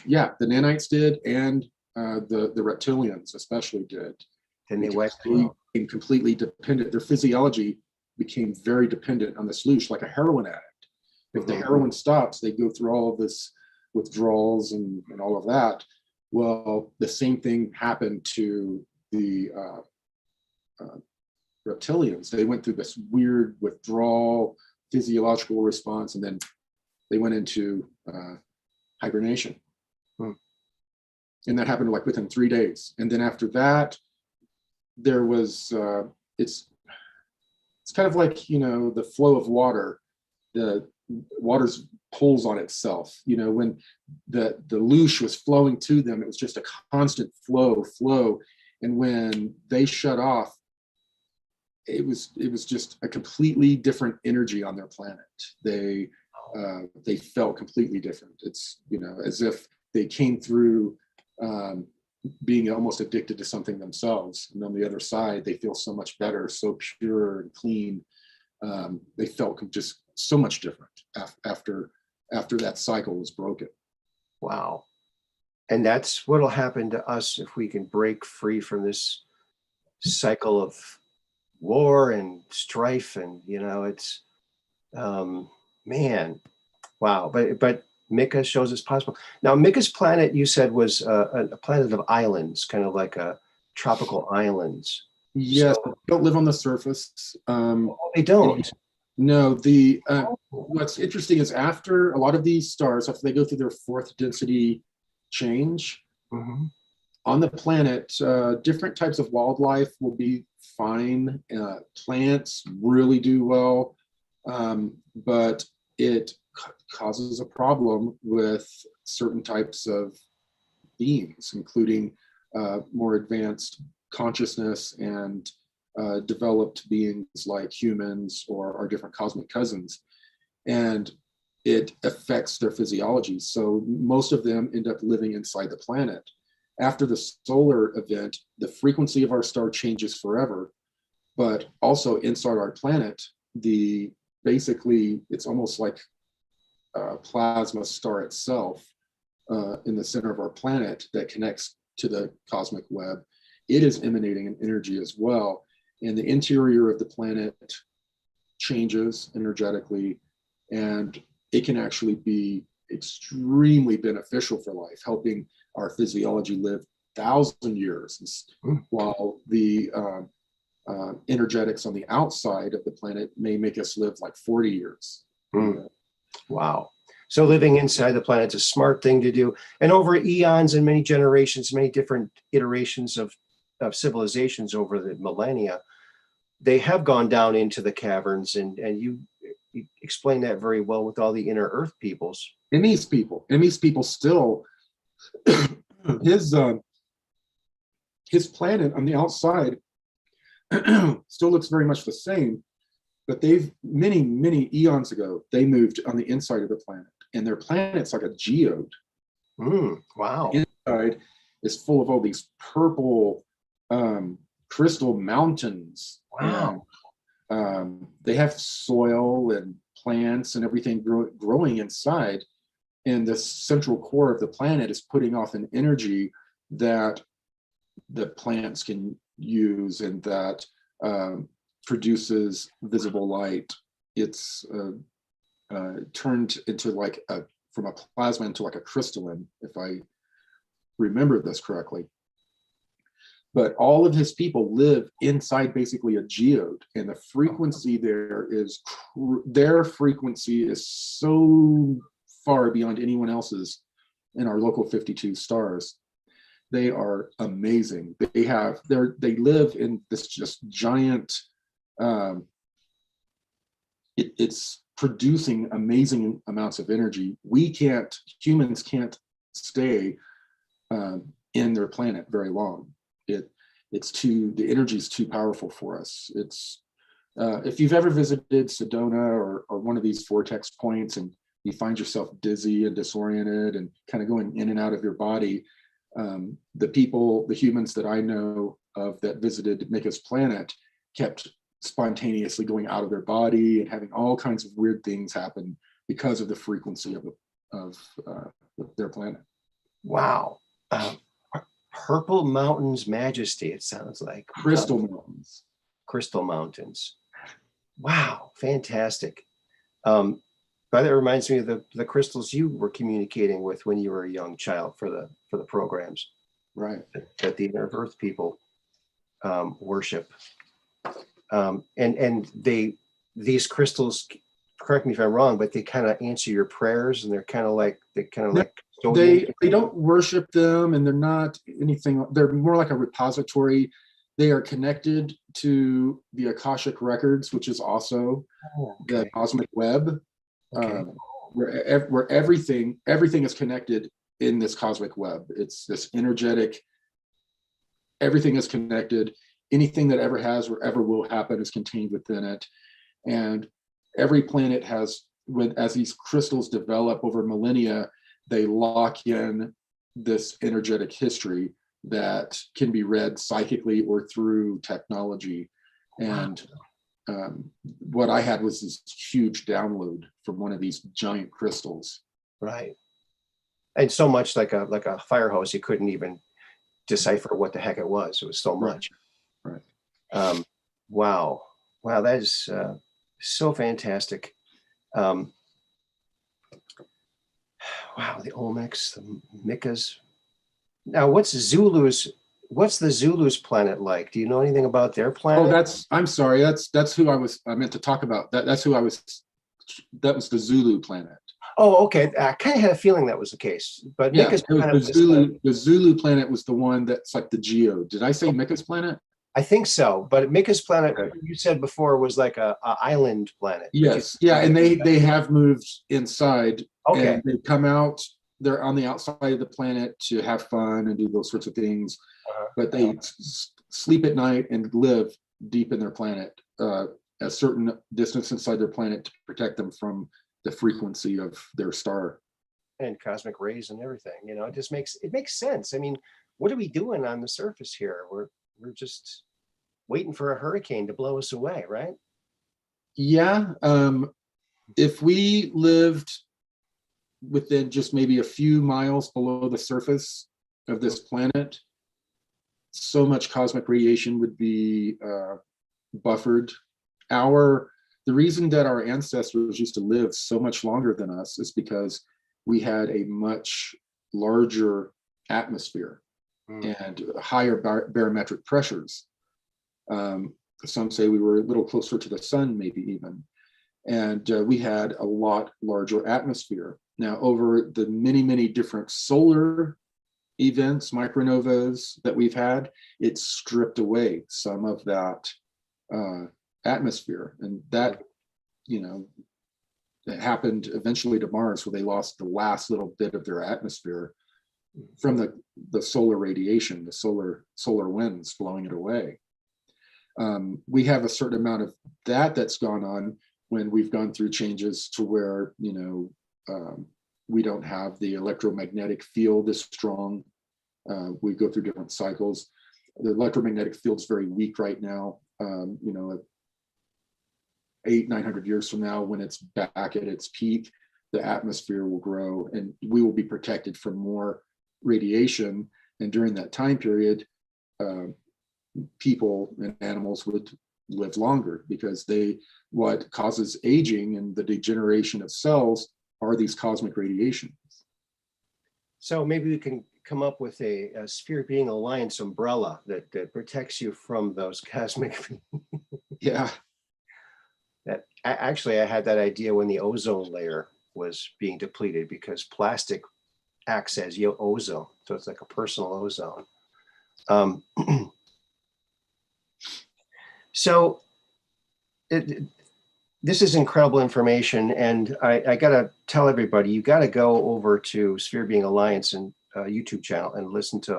Yeah, the nanites did, and the reptilians especially did. And they became completely dependent. Their physiology became very dependent on the sloosh, like a heroin addict. If the heroin stops, they go through all of this withdrawals and all of that. Well, the same thing happened to the reptilians. They went through this weird withdrawal, physiological response, and then they went into hibernation. And that happened like within 3 days. And then after that, there was, it's kind of like, you know, the flow of water. The water's pulls on itself. You know, when the loosh was flowing to them, it was just a constant flow. And when they shut off, it was just a completely different energy on their planet. They felt completely different. It's, you know, as if they came through being almost addicted to something themselves, and on the other side, they feel so much better, so pure and clean. They felt just so much different after that cycle was broken. Wow. And that's what'll happen to us if we can break free from this cycle of war and strife. And, you know, it's, man, wow. But Mika shows it's possible. Now, Mika's planet, you said, was a planet of islands, kind of like a tropical islands. Yes, so, they don't live on the surface. They don't. No, what's interesting is after a lot of these stars, after they go through their fourth density change, on the planet, different types of wildlife will be fine. Plants really do well, but it causes a problem with certain types of beings, including more advanced consciousness and developed beings like humans or our different cosmic cousins. And it affects their physiology. So most of them end up living inside the planet. After the solar event, the frequency of our star changes forever, but also inside our planet, basically it's almost like a plasma star itself in the center of our planet that connects to the cosmic web. It is emanating an energy as well. And the interior of the planet changes energetically, and it can actually be extremely beneficial for life, helping our physiology live 1,000 years, while the energetics on the outside of the planet may make us live like 40 years. Wow. So living inside the planet's a smart thing to do. And over eons and many generations, many different iterations of civilizations over the millennia, they have gone down into the caverns, and you explain that very well with all the inner Earth peoples. Emmy's people still, his planet on the outside still looks very much the same, but they've many eons ago, they moved on the inside of the planet, and their planet's like a geode. Wow. Inside is full of all these purple crystal mountains. Wow. And they have soil and plants and everything growing inside. And the central core of the planet is putting off an energy that the plants can use, and that produces visible light. It's turned into like from a plasma into like a crystalline, if I remember this correctly. But all of his people live inside basically a geode, and the frequency there is, their frequency is so far beyond anyone else's in our local 52 stars. They are amazing. They live in this just giant, it's producing amazing amounts of energy. Humans can't stay in their planet very long. The energy is too powerful for us. It's if you've ever visited Sedona or one of these vortex points and you find yourself dizzy and disoriented and kind of going in and out of your body, the humans that I know of that visited Mika's planet kept spontaneously going out of their body and having all kinds of weird things happen because of the frequency of their planet. Wow. Purple Mountains Majesty, it sounds like. Crystal Mountains. Crystal Mountains. Wow, fantastic. But that reminds me of the crystals you were communicating with when you were a young child for the programs, right? That the Inner Earth people worship, and these crystals. Correct me if I'm wrong, but they kind of answer your prayers, and they're kind of like they don't worship them, and they're not anything. They're more like a repository. They are connected to the Akashic records, which is also the cosmic web. Where everything is connected in this cosmic web. It's this energetic, everything is connected. Anything that ever has or ever will happen is contained within it. And every planet has, as these crystals develop over millennia, they lock in this energetic history that can be read psychically or through technology. And what I had was this huge download from one of these giant crystals. Right. And so much like a fire hose, you couldn't even decipher what the heck it was. It was so much. Right. Wow. That is so fantastic. Wow, the Olmecs, the Mikas. Now, what's the Zulus planet like? Do you know anything about their planet? Oh, I'm sorry. That's who I meant to talk about. That was the Zulu planet. Oh, okay. I kind of had a feeling that was the case, but yeah, Mika's planet the Zulu planet was the one that's like the geode. Did I say Mika's planet? I think so, but Mika's planet, you said before, was like a island planet. Yes, yeah, and they have moved inside. Okay. And they come out. They're on the outside of the planet to have fun and do those sorts of things, but they sleep at night and live deep in their planet, a certain distance inside their planet to protect them from the frequency of their star and cosmic rays and everything. It makes sense. I mean, what are we doing on the surface here? We're just waiting for a hurricane to blow us away, right? Yeah. If we lived within just maybe a few miles below the surface of this planet, so much cosmic radiation would be buffered. The reason that our ancestors used to live so much longer than us is because we had a much larger atmosphere and higher barometric pressures. Some say we were a little closer to the sun, maybe even. And we had a lot larger atmosphere. Now, over the many, many different solar events, micronovas that we've had, it's stripped away some of that atmosphere. And that, that happened eventually to Mars, where they lost the last little bit of their atmosphere from the solar radiation, the solar winds blowing it away. We have a certain amount of that's gone on when we've gone through changes to where, we don't have the electromagnetic field as strong. We go through different cycles. the electromagnetic field's very weak right now. 800-900 years from now, when it's back at its peak, the atmosphere will grow and we will be protected from more radiation. And during that time period, people and animals would live longer, because what causes aging and the degeneration of cells are these cosmic radiations. So maybe we can come up with a Sphere Being Alliance umbrella that protects you from those cosmic. Yeah. Actually, I had that idea when the ozone layer was being depleted, because plastic acts as ozone. So it's like a personal ozone. So this is incredible information. And I got to tell everybody, you got to go over to Sphere Being Alliance and YouTube channel and listen to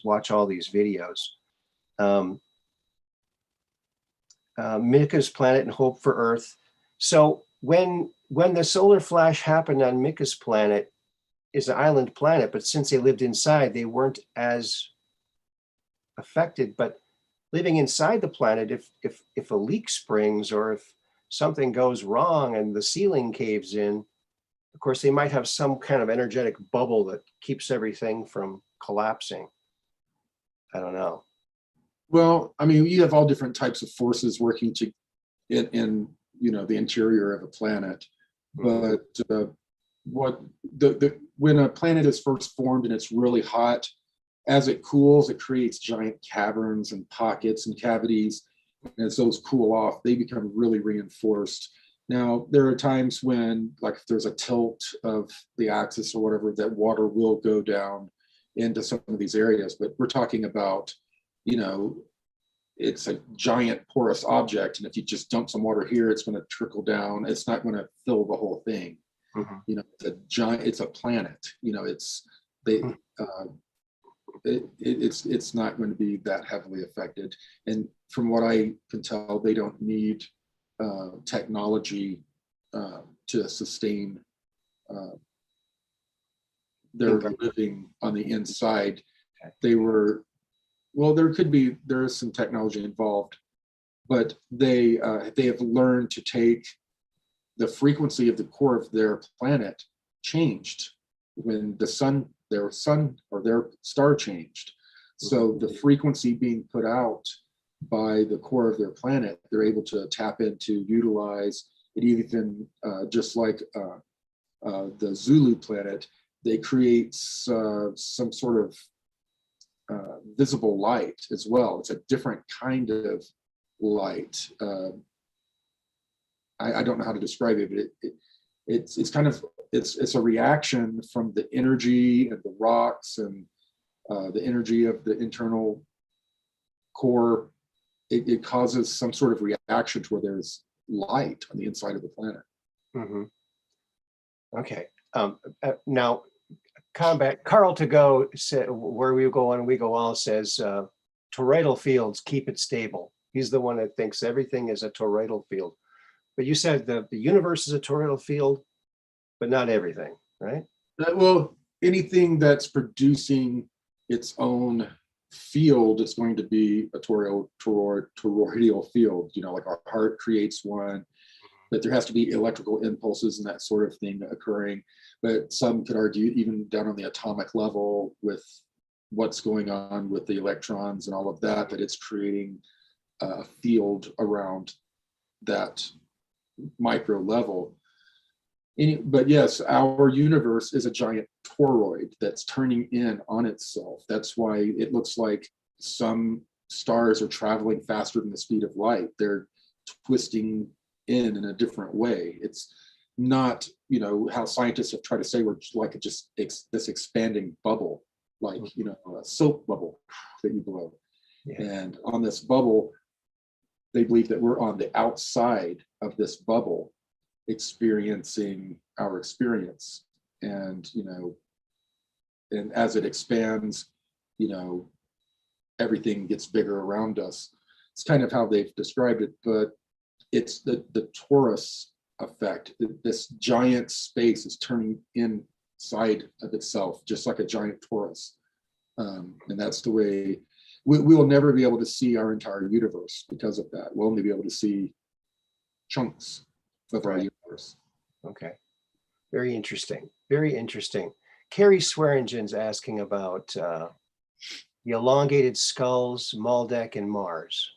watch all these videos. Mika's Planet and Hope for Earth. So when the solar flash happened on Mika's planet, is an island planet, but since they lived inside, they weren't as affected. But living inside the planet, if a leak springs or if something goes wrong and the ceiling caves in, of course, they might have some kind of energetic bubble that keeps everything from collapsing. I don't know. Well, I mean, you have all different types of forces working in the interior of a planet. But when a planet is first formed and it's really hot, as it cools, it creates giant caverns and pockets and cavities. And as those cool off, they become really reinforced. Now, there are times when, like, if there's a tilt of the axis or whatever, that water will go down into some of these areas. But we're talking about, it's a giant porous object, and if you just dump some water here, it's going to trickle down. It's not going to fill the whole thing. Mm-hmm. It's a planet. It's not going to be that heavily affected. And from what I can tell, they don't need technology to sustain their living on the inside. There is some technology involved, but they have learned to take the frequency of the core of their planet changed when their star changed. So the frequency being put out by the core of their planet, they're able to tap into, utilize it. Even just like the Zulu Planet, they create some sort of visible light as well. It's a different kind of light. I don't know how to describe it, but it's a reaction from the energy and the rocks and the energy of the internal core. It causes some sort of reaction to where there's light on the inside of the planet. Mm-hmm. Okay. Now, Combat Carl to go said, where we go on, we go all, says toroidal fields keep it stable. He's the one that thinks everything is a toroidal field. But you said the universe is a toroidal field, but not everything, right? Well, anything that's producing its own field is going to be a toroidal field. Like our heart creates one, but there has to be electrical impulses and that sort of thing occurring. But some could argue, even down on the atomic level, with what's going on with the electrons and all of that, that it's creating a field around that micro level. But yes, our universe is a giant toroid that's turning in on itself. That's why it looks like some stars are traveling faster than the speed of light. They're twisting in a different way. It's not, how scientists have tried to say we're like this expanding bubble, like, a soap bubble that you blow. Yeah. And on this bubble, they believe that we're on the outside of this bubble experiencing our experience. And, and as it expands, everything gets bigger around us. It's kind of how they've described it, but it's the torus effect. This giant space is turning inside of itself, just like a giant torus. And that's the way we will never be able to see our entire universe because of that. We'll only be able to see chunks of our universe. Okay. Very interesting. Very interesting. Carrie Swearingen's asking about the elongated skulls, Maldek, and Mars.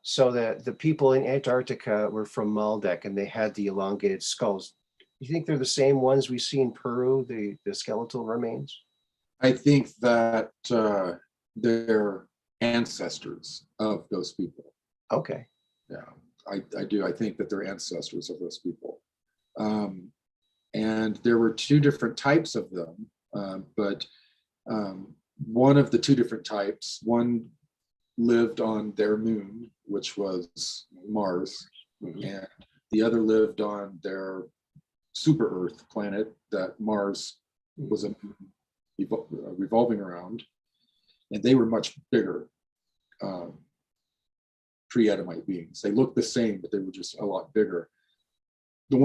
So the people in Antarctica were from Maldek, and they had the elongated skulls. You think they're the same ones we see in Peru, the skeletal remains? I think that they're ancestors of those people. Okay. Yeah, I do. I think that they're ancestors of those people. And there were two different types of them, but one of the two different types, one lived on their moon, which was Mars, and the other lived on their super Earth planet that Mars was revolving around, and they were much bigger pre-Adamite beings. They looked the same, but they were just a lot bigger. The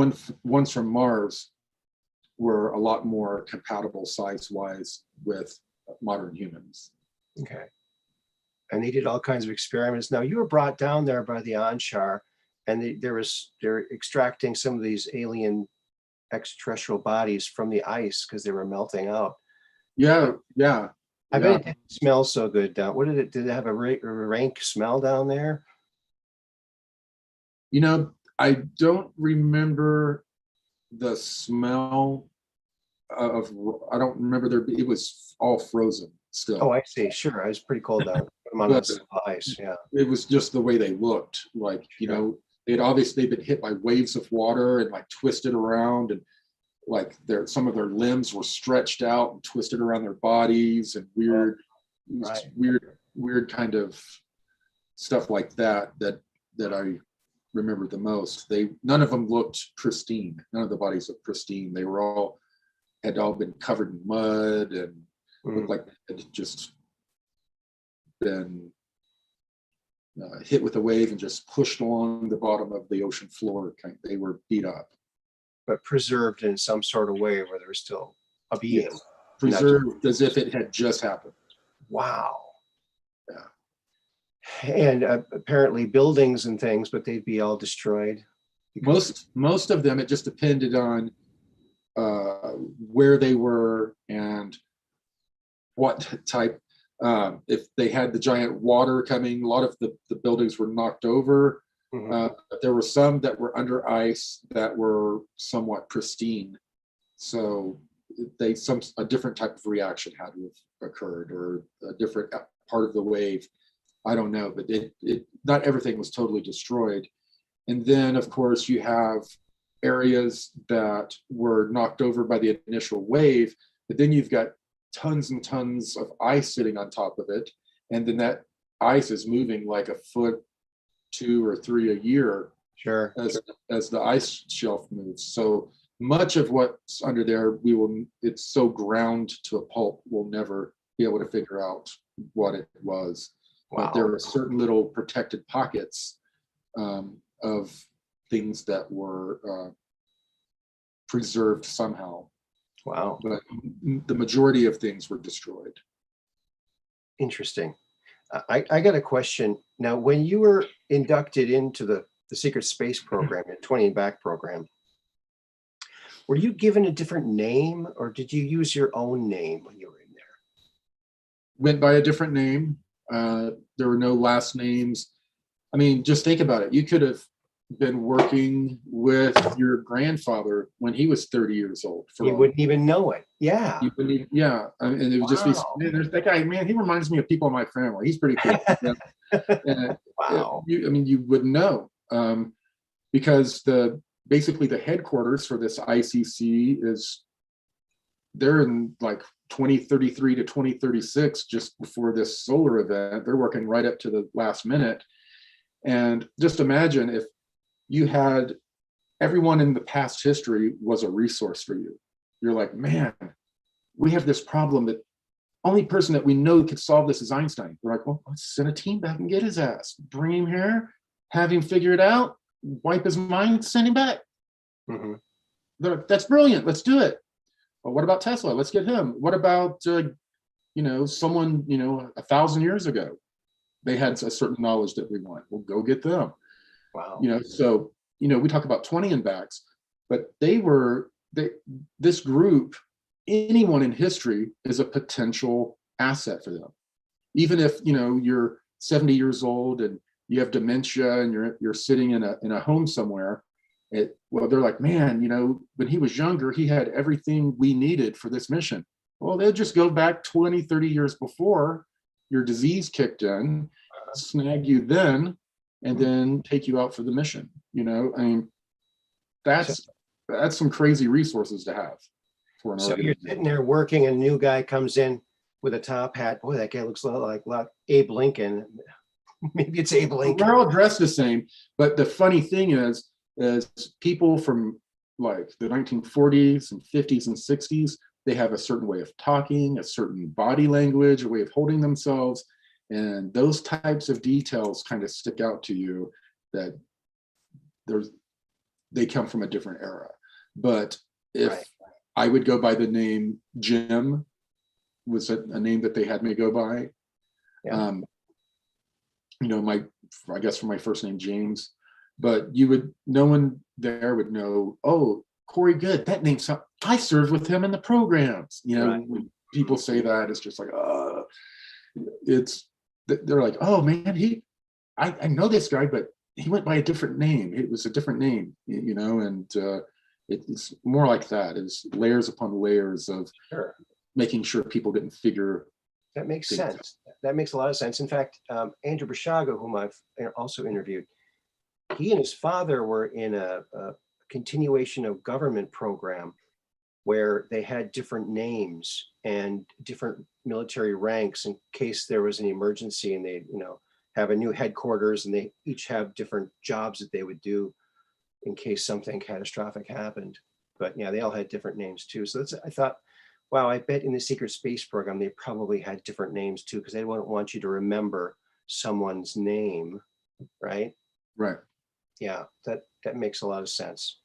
ones from Mars were a lot more compatible size-wise with modern humans. Okay. And they did all kinds of experiments. Now, you were brought down there by the Anshar, and they're extracting some of these alien extraterrestrial bodies from the ice because they were melting out. Yeah. I bet it didn't smell so good down. What did it have a rank smell down there? You know, I don't remember the smell of, I don't remember it was all frozen still. Oh, I see. Sure. I was pretty cold down. Put them on the ice. Yeah. It was just the way they looked. Like, you know, they'd obviously been hit by waves of water and like twisted around, and like some of their limbs were stretched out and twisted around their bodies, and weird kind of stuff like that I remember the most. None of them looked pristine. None of the bodies looked pristine. They had all been covered in mud and looked like they had just been hit with a wave and just pushed along the bottom of the ocean floor. They were beat up, but preserved in some sort of way where there was still a being. Yes. Preserved as if it had just happened. Wow. Yeah. And apparently buildings and things, but they'd be all destroyed. Most of them, it just depended on where they were and what type. If they had the giant water coming, a lot of the buildings were knocked over. There were some that were under ice that were somewhat pristine. So a different type of reaction had to have occurred, or a different part of the wave. I don't know, but not everything was totally destroyed. And then, of course, you have areas that were knocked over by the initial wave, but then you've got tons and tons of ice sitting on top of it, and then that ice is moving like a foot, 2 or 3 a year. Sure. As the ice shelf moves. So much of what's under there, it's so ground to a pulp, we'll never be able to figure out what it was. Wow. But there are certain little protected pockets of things that were preserved somehow. Wow. But the majority of things were destroyed. Interesting. I got a question. Now, when you were inducted into the secret space program, the 20 and Back program, were you given a different name, or did you use your own name when you were in there? Went by a different name. There were no last names. I mean, just think about it. You could have been working with your grandfather when he was 30 years old. You wouldn't even know it. Yeah. You wouldn't even, yeah. And it would just be, man, there's that guy, man, he reminds me of people in my family. He's pretty cool. And, wow. You wouldn't know, because basically the headquarters for this ICC they're in like 2033 to 2036, just before this solar event. They're working right up to the last minute. And just imagine if you had everyone in the past history was a resource for you. You're like, man, we have this problem that only person that we know could solve this is Einstein. We're like, well, let's send a team back and get his ass, bring him here, have him figure it out, wipe his mind, send him back. That's brilliant. Let's do it. Well, what about Tesla? Let's get him. What about someone, 1,000 years ago, they had a certain knowledge that we want. We'll go get them. Wow. So, we talk about 20 and backs, but this group, anyone in history is a potential asset for them. Even if, you're 70 years old and you have dementia and you're sitting in a home somewhere, they're like, man, when he was younger, he had everything we needed for this mission. Well, they'll just go back 20, 30 years before your disease kicked in, snag you then, and then take you out for the mission. That's some crazy resources to have for an So organization. you're sitting there working, and a new guy comes in with a top hat. Boy, that guy looks a lot like Abe Lincoln. Maybe it's Abe Lincoln. We're all dressed the same, but the funny thing is people from like the 1940s and 50s and 60s, they have a certain way of talking, a certain body language, a way of holding themselves, and those types of details kind of stick out to you that they come from a different era. But if I would go by the name Jim, was a name that they had me go by. Yeah. I guess for my first name, James, but no one there would know, oh, Corey Goode, that name, I served with him in the programs. When people say that, it's just like, they're like, oh man, I know this guy, but he went by a different name. It was a different name, and it's more like that. It's layers upon layers of making sure people didn't figure. That makes sense. That makes a lot of sense. In fact, Andrew Brishago, whom I've also interviewed, he and his father were in a continuation of government program where they had different names and different military ranks in case there was an emergency, and they, have a new headquarters, and they each have different jobs that they would do in case something catastrophic happened. But yeah, they all had different names too. So I thought, wow, I bet in the secret space program, they probably had different names too, because they wouldn't want you to remember someone's name, right? Right. Yeah, that makes a lot of sense.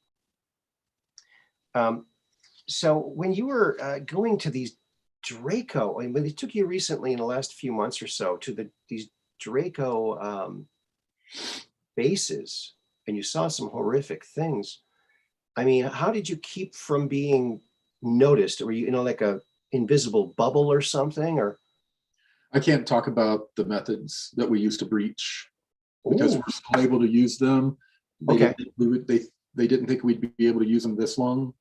So when you were going to these Draco, when they took you recently in the last few months or so to these Draco bases, and you saw some horrific things, I mean, how did you keep from being noticed? Were you, like a invisible bubble or something? Or I can't talk about the methods that we used to breach because we're still able to use them. They didn't think we'd be able to use them this long,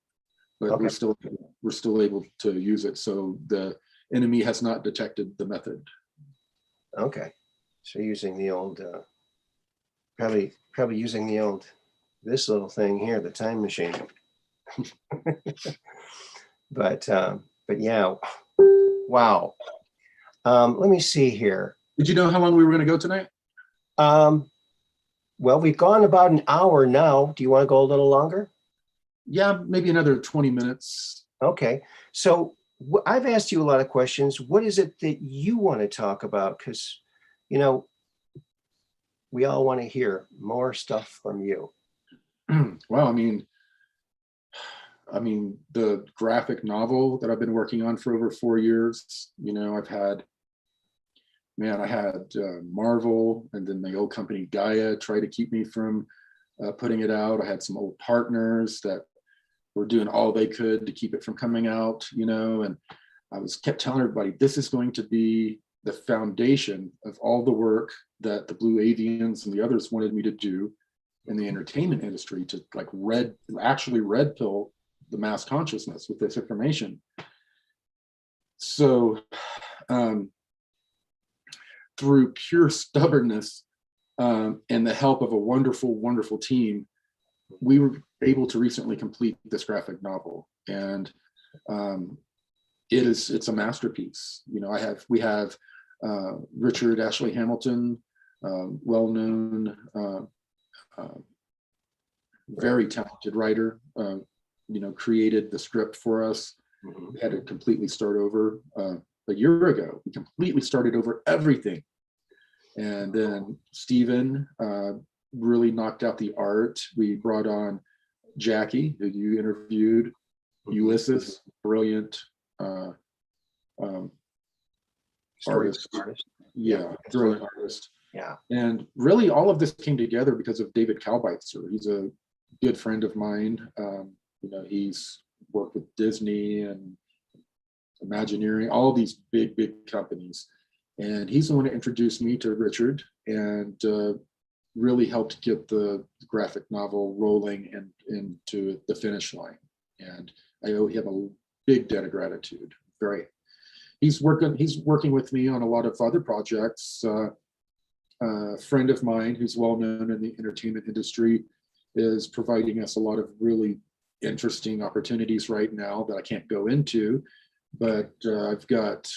but we're still able to use it. So the enemy has not detected the method. Okay, so using the old, probably using the old, this little thing here, the time machine. But yeah, wow. Let me see here. Did you know how long we were going to go tonight? Well, we've gone about an hour now. Do you want to go a little longer? Yeah, maybe another 20 minutes. Okay. So I've asked you a lot of questions. What is it that you want to talk about? Because, we all want to hear more stuff from you. Well, I mean, the graphic novel that I've been working on for over 4 years, I had Marvel, and then the old company Gaia try to keep me from putting it out. I had some old partners that were doing all they could to keep it from coming out, and I kept telling everybody, this is going to be the foundation of all the work that the Blue Avians and the others wanted me to do in the entertainment industry, to actually red pill the mass consciousness with this information. So through pure stubbornness and the help of a wonderful, wonderful team, we were able to recently complete this graphic novel, and it's a masterpiece. We have Richard Ashley Hamilton, well-known, very talented writer, created the script for us. We had to completely start over a year ago. We completely started over everything. And then Stephen really knocked out the art. We brought on Jackie, who you interviewed, Ulysses, brilliant artist. Artist. Yeah, brilliant artist. Yeah. And really, all of this came together because of David Kalbeitzer. He's a good friend of mine. You know, he's worked with Disney and Imagineering, all these big companies. And he's the one that introduced me to Richard and really helped get the graphic novel rolling and into the finish line. And I owe him a big debt of gratitude. He's working with me on a lot of other projects. A friend of mine who's well known in the entertainment industry is providing us a lot of really interesting opportunities right now that I can't go into, but I've got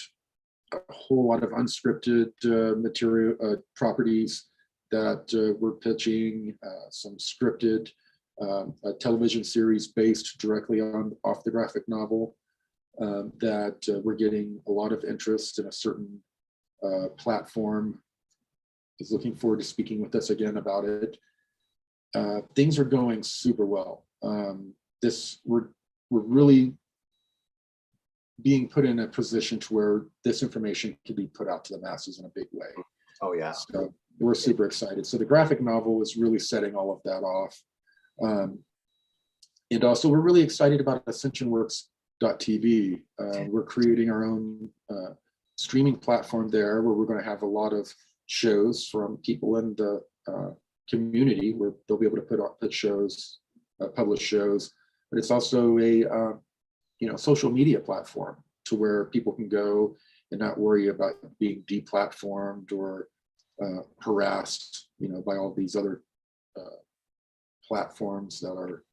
a whole lot of unscripted material properties that we're pitching, some scripted, a television series based directly off the graphic novel that we're getting a lot of interest in. A certain platform is looking forward to speaking with us again about it. Things are going super well. We're really being put in a position to where this information can be put out to the masses in a big way. Oh yeah. So we're super excited. So the graphic novel is really setting all of that off. And also we're really excited about AscensionWorks.tv. We're creating our own streaming platform there where we're going to have a lot of shows from people in the community where they'll be able to put shows, publish shows, but it's also a social media platform to where people can go and not worry about being deplatformed or harassed, by all these other platforms that are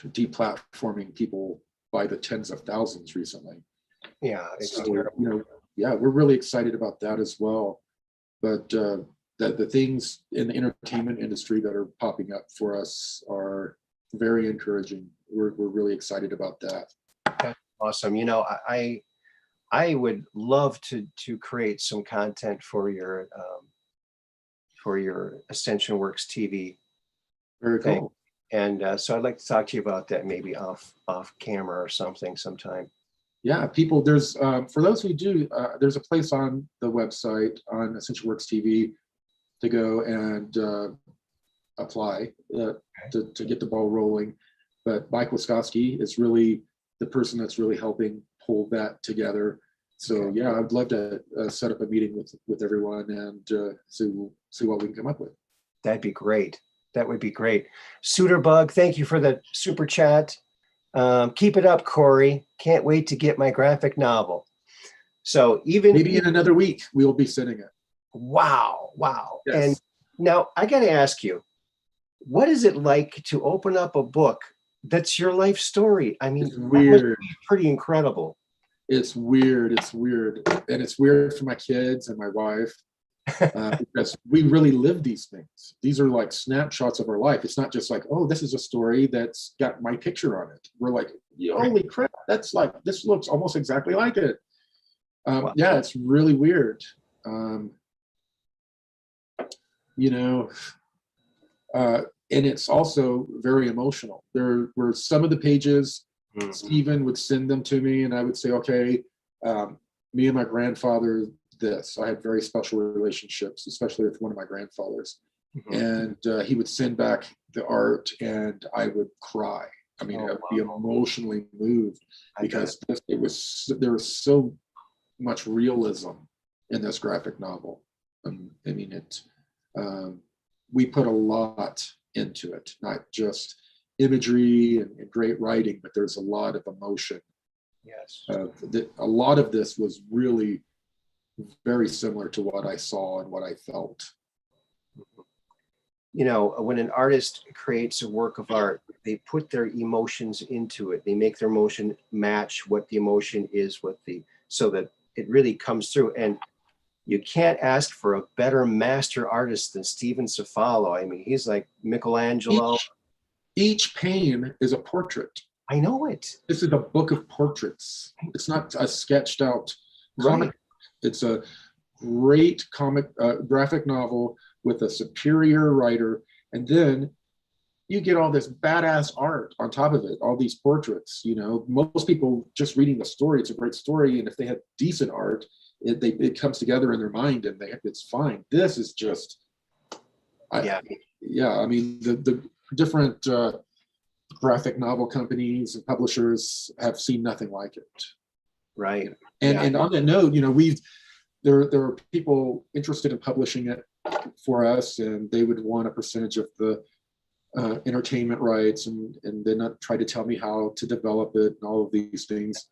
deplatforming people by the tens of thousands recently. Yeah, it's So, terrible. we're really excited about that as well. But the things in the entertainment industry that are popping up for us are very encouraging. We're really excited about that. That's awesome. I would love to create some content for your Ascension Works TV Very thing. cool. And so I'd like to talk to you about that maybe off camera or something sometime. Yeah, people, there's for those who do, there's a place on the website on Ascension Works TV to go and apply to get the ball rolling. But Mike Wiskowski is really the person that's really helping pull that together. So yeah, I'd love to set up a meeting with everyone and see what we can come up with. That'd be great. That would be great. Suiterbug, thank you for the super chat. Keep it up, Corey. Can't wait to get my graphic novel. So Maybe in another week we will be sending it. Wow. Yes. And now I got to ask you, what is it like to open up a book that's your life story? I mean, It's weird. Pretty incredible. It's weird. And it's weird for my kids and my wife because we really live these things. These are like snapshots of our life. It's not just like, oh, this is a story that's got my picture on it. We're like, holy crap, that's like, this looks almost exactly like it. Wow. Yeah, it's really weird. And it's also very emotional. There were some of the pages, Stephen would send them to me and I would say, okay, me and my grandfather, I had very special relationships, especially with one of my grandfathers. And he would send back the art and I would cry. I mean, I'd be emotionally moved because there was so much realism in this graphic novel. We put a lot into it, not just imagery and great writing, but there's a lot of emotion. Yes. A lot of this was really very similar to what I saw and what I felt. When an artist creates a work of art, they put their emotions into it. They make their emotion match what the emotion is so that it really comes through. And you can't ask for a better master artist than Steven Cefalo. I mean, he's like Michelangelo. Each pane is a portrait. I know it. This is a book of portraits. It's not a sketched out comic. Right. It's a great graphic novel with a superior writer. And then you get all this badass art on top of it, all these portraits. You know, most people just reading the story, it's a great story, and if they have decent art, it comes together in their mind, and it's fine. This is just, I mean, the different graphic novel companies and publishers have seen nothing like it. Right. And on that note, you know, there are people interested in publishing it for us, and they would want a percentage of the entertainment rights, and then not try to tell me how to develop it and all of these things.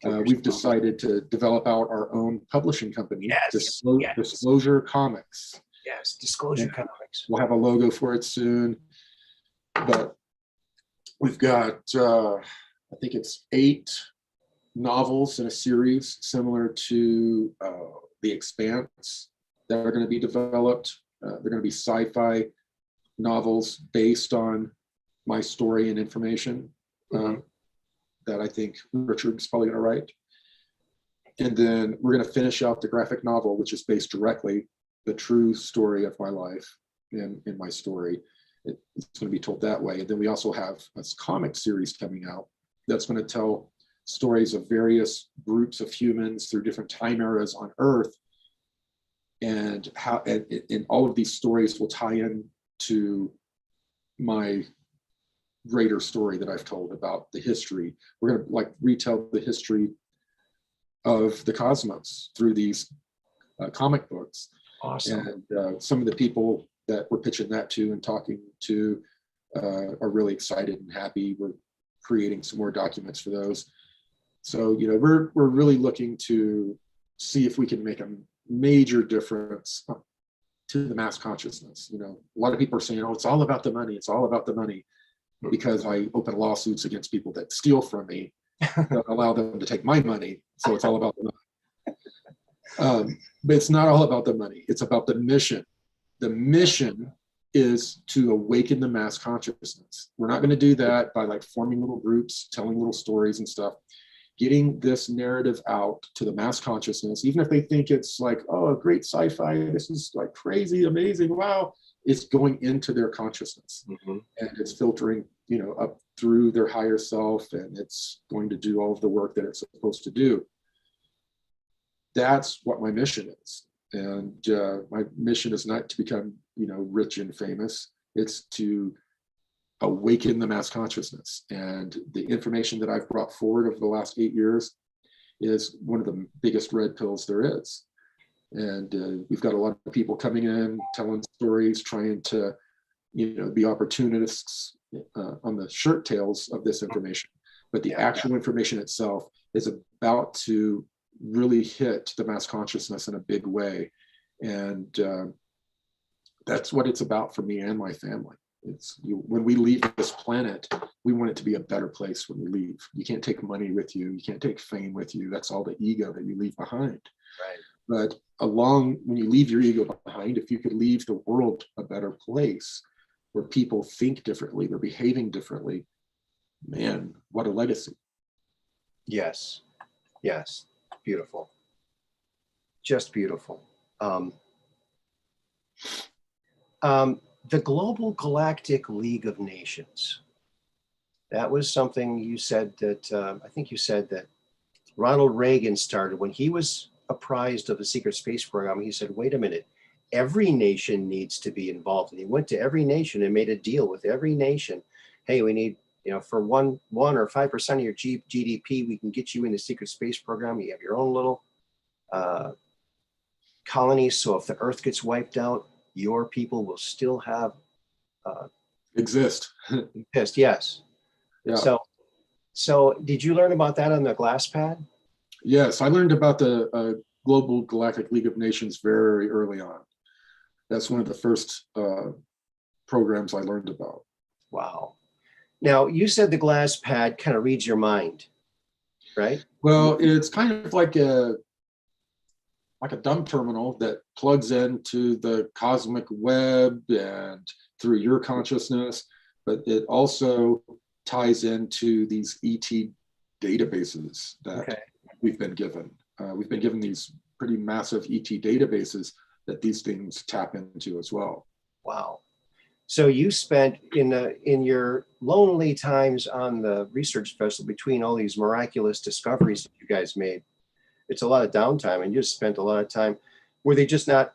We've decided to develop out our own publishing company, Disclosure Comics. Yes, Disclosure Comics. We'll have a logo for it soon, but we've got I think it's 8 novels in a series similar to The Expanse that are going to be developed. They're going to be sci-fi novels based on my story and information that I think Richard's probably going to write. And then we're going to finish out the graphic novel, which is based directly the true story of my life in my story. It's going to be told that way. And then we also have a comic series coming out that's going to tell stories of various groups of humans through different time eras on Earth, and how and all of these stories will tie in to my greater story that I've told about the history. We're going to like retell the history of the cosmos through these comic books. Awesome. And some of the people that we're pitching that to and talking to are really excited and happy. We're creating some more documents for those. So, you know, we're really looking to see if we can make a major difference to the mass consciousness. You know, a lot of people are saying, oh, it's all about the money. It's all about the money, because I open lawsuits against people that steal from me, that allow them to take my money. So it's all about the money. But it's not all about the money. It's about the mission. The mission is to awaken the mass consciousness. We're not going to do that by like forming little groups, telling little stories and stuff. Getting this narrative out to the mass consciousness, even if they think it's like, oh, a great sci-fi, this is like crazy, amazing, wow, it's going into their consciousness, and it's filtering, you know, up through their higher self, and it's going to do all of the work that it's supposed to do. That's what my mission is. And my mission is not to become, you know, rich and famous. It's to awaken the mass consciousness. And the information that I've brought forward over the last 8 years is one of the biggest red pills there is. And we've got a lot of people coming in, telling stories, trying to, you know, be opportunists on the shirt tails of this information. But the actual information itself is about to really hit the mass consciousness in a big way. And that's what it's about for me and my family. It's when we leave this planet, we want it to be a better place when we leave. You can't take money with you. You can't take fame with you. That's all the ego that you leave behind. Right. But when you leave your ego behind, if you could leave the world a better place where people think differently, they're behaving differently, man, what a legacy. Yes. Yes. Beautiful. Just beautiful. The Global Galactic League of Nations. That was something you said that, I think you said that Ronald Reagan started when he was apprised of the secret space program. He said, wait a minute, every nation needs to be involved. And he went to every nation and made a deal with every nation. Hey, we need, you know, for 1 or 5% of your GDP, we can get you in the secret space program. You have your own little colonies. So if the Earth gets wiped out, your people will still have exist. Yes. Yeah. So did you learn about that on the glass pad? Yes, I learned about the Global Galactic League of Nations very early on. That's one of the first programs I learned about. Wow. Now, you said the glass pad kind of reads your mind, right? Well, it's kind of like a dumb terminal that plugs into the cosmic web and through your consciousness, but it also ties into these ET databases that we've been given. We've been given these pretty massive ET databases that these things tap into as well. Wow. So you spent in your lonely times on the research vessel between all these miraculous discoveries that you guys made. It's a lot of downtime, and you just spent a lot of time. Were they just not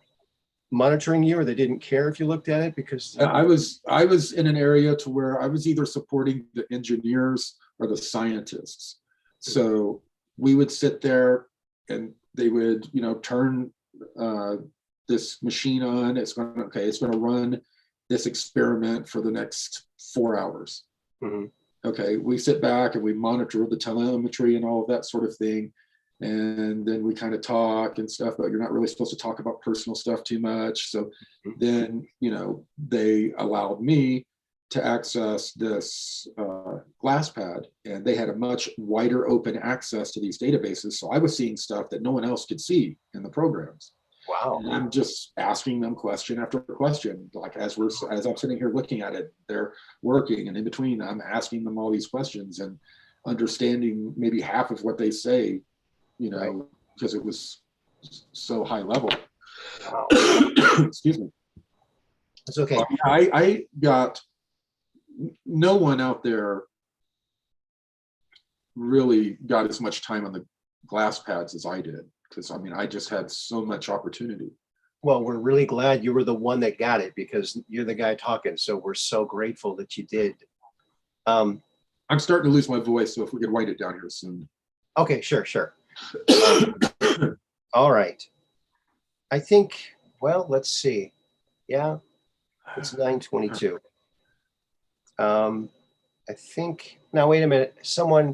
monitoring you, or they didn't care if you looked at it? Because I was in an area to where I was either supporting the engineers or the scientists. So we would sit there and they would, turn this machine on. It's going to run this experiment for the next 4 hours. Mm-hmm. Okay, we sit back and we monitor the telemetry and all of that sort of thing. And then we kind of talk and stuff, but you're not really supposed to talk about personal stuff too much. So then, they allowed me to access this glass pad, and they had a much wider open access to these databases. So I was seeing stuff that no one else could see in the programs. Wow. And I'm just asking them question after question. Like as I'm sitting here looking at it, they're working, and in between I'm asking them all these questions and understanding maybe half of what they say, because it was so high level. Wow. Excuse me. It's okay. I got no one out there really got as much time on the glass pads as I did, because I just had so much opportunity. Well, we're really glad you were the one that got it, because you're the guy talking. So we're so grateful that you did. I'm starting to lose my voice, so if we could write it down here soon. Okay, sure. All right. I think, well, let's see. Yeah, it's 9:22. I think, now wait a minute.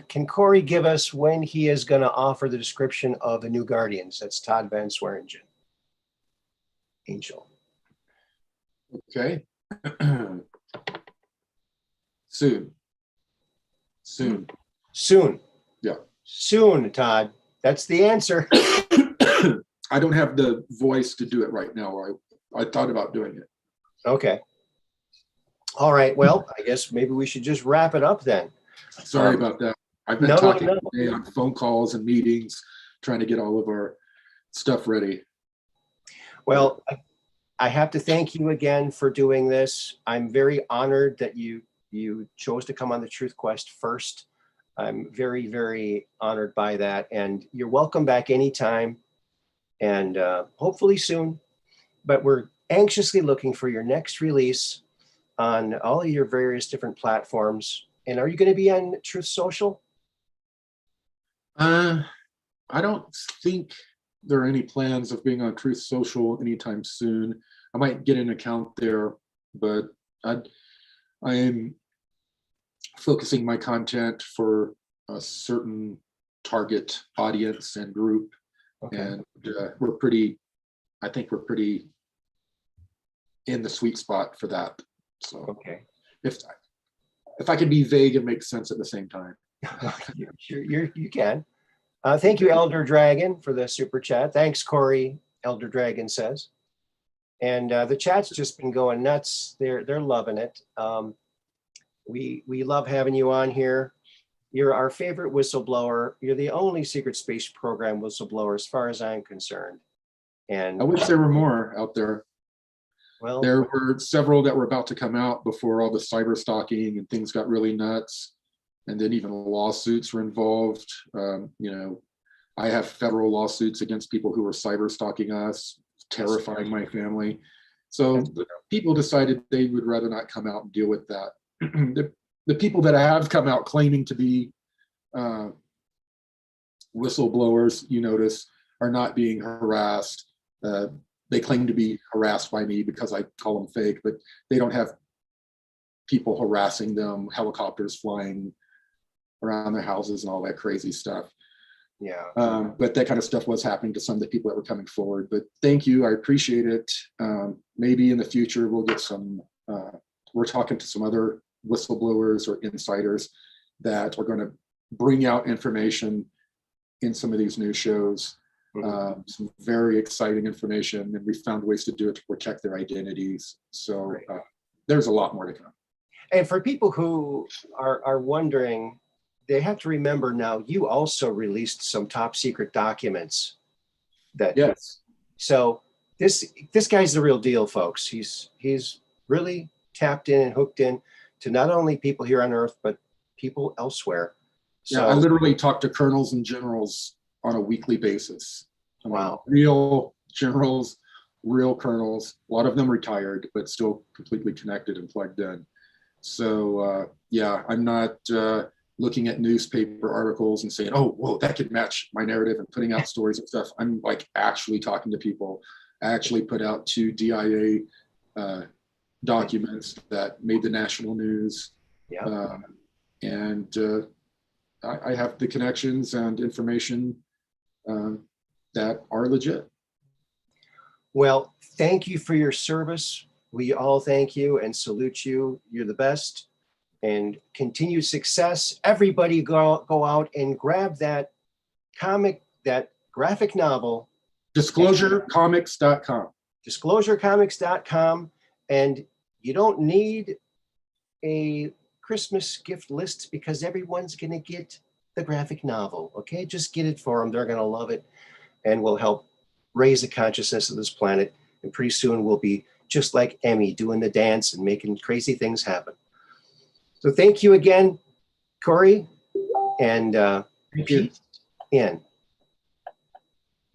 Can Corey give us when he is going to offer the description of the new Guardians? That's Todd Van Swearingen. Angel. Okay. Soon. Yeah. Soon, Todd. That's the answer. I don't have the voice to do it right now. I thought about doing it. Okay. All right. Well, I guess maybe we should just wrap it up then. Sorry about that. I've been talking today on phone calls and meetings, trying to get all of our stuff ready. Well, I have to thank you again for doing this. I'm very honored that you chose to come on the Truth Quest first. I'm very, very honored by that. And you're welcome back anytime, and hopefully soon. But we're anxiously looking for your next release on all of your various different platforms. And are you going to be on Truth Social? I don't think there are any plans of being on Truth Social anytime soon. I might get an account there, but I am focusing my content for a certain target audience and group. Okay. And I think we're pretty in the sweet spot for that. So okay, if I can be vague and make sense at the same time. You can. Thank you, Elder Dragon, for the super chat. Thanks, Corey, Elder Dragon says. And the chat's just been going nuts. They're loving it. We love having you on here. You're our favorite whistleblower. You're the only secret space program whistleblower, as far as I'm concerned. And I wish there were more out there. Well, there were several that were about to come out before all the cyber stalking and things got really nuts. And then even lawsuits were involved. I have federal lawsuits against people who were cyber stalking us, terrifying my family. So people decided they would rather not come out and deal with that. The people that have come out claiming to be whistleblowers, you notice, are not being harassed. They claim to be harassed by me because I call them fake, but they don't have people harassing them, helicopters flying around their houses and all that crazy stuff. Yeah. But that kind of stuff was happening to some of the people that were coming forward. But thank you, I appreciate it. Maybe in the future we'll get some, we're talking to some other whistleblowers or insiders that are going to bring out information in some of these new shows. Some very exciting information, and we found ways to do it to protect their identities. So there's a lot more to come. And for people who are wondering, they have to remember now, you also released some top secret documents. Yes. So this guy's the real deal, folks. He's really tapped in and hooked in to not only people here on Earth, but people elsewhere. So, yeah, I literally talk to colonels and generals on a weekly basis. I mean, wow. real generals, real colonels, a lot of them retired, but still completely connected and plugged in. So yeah, I'm not looking at newspaper articles and saying, oh, whoa, that could match my narrative and putting out stories and stuff. I'm like actually talking to people. I actually put out 2 DIA documents that made the national news. Yeah. And I have the connections and information that are legit. Well, thank you for your service. We all thank you and salute you. You're the best. And continued success. Everybody go out and grab that comic, that graphic novel. DisclosureComics.com. DisclosureComics.com. And you don't need a Christmas gift list because everyone's going to get the graphic novel. Okay, just get it for them. They're going to love it and will help raise the consciousness of this planet. And pretty soon we'll be just like Emmy, doing the dance and making crazy things happen. So thank you again, Corey, and peace in.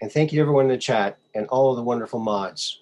And thank you to everyone in the chat and all of the wonderful mods.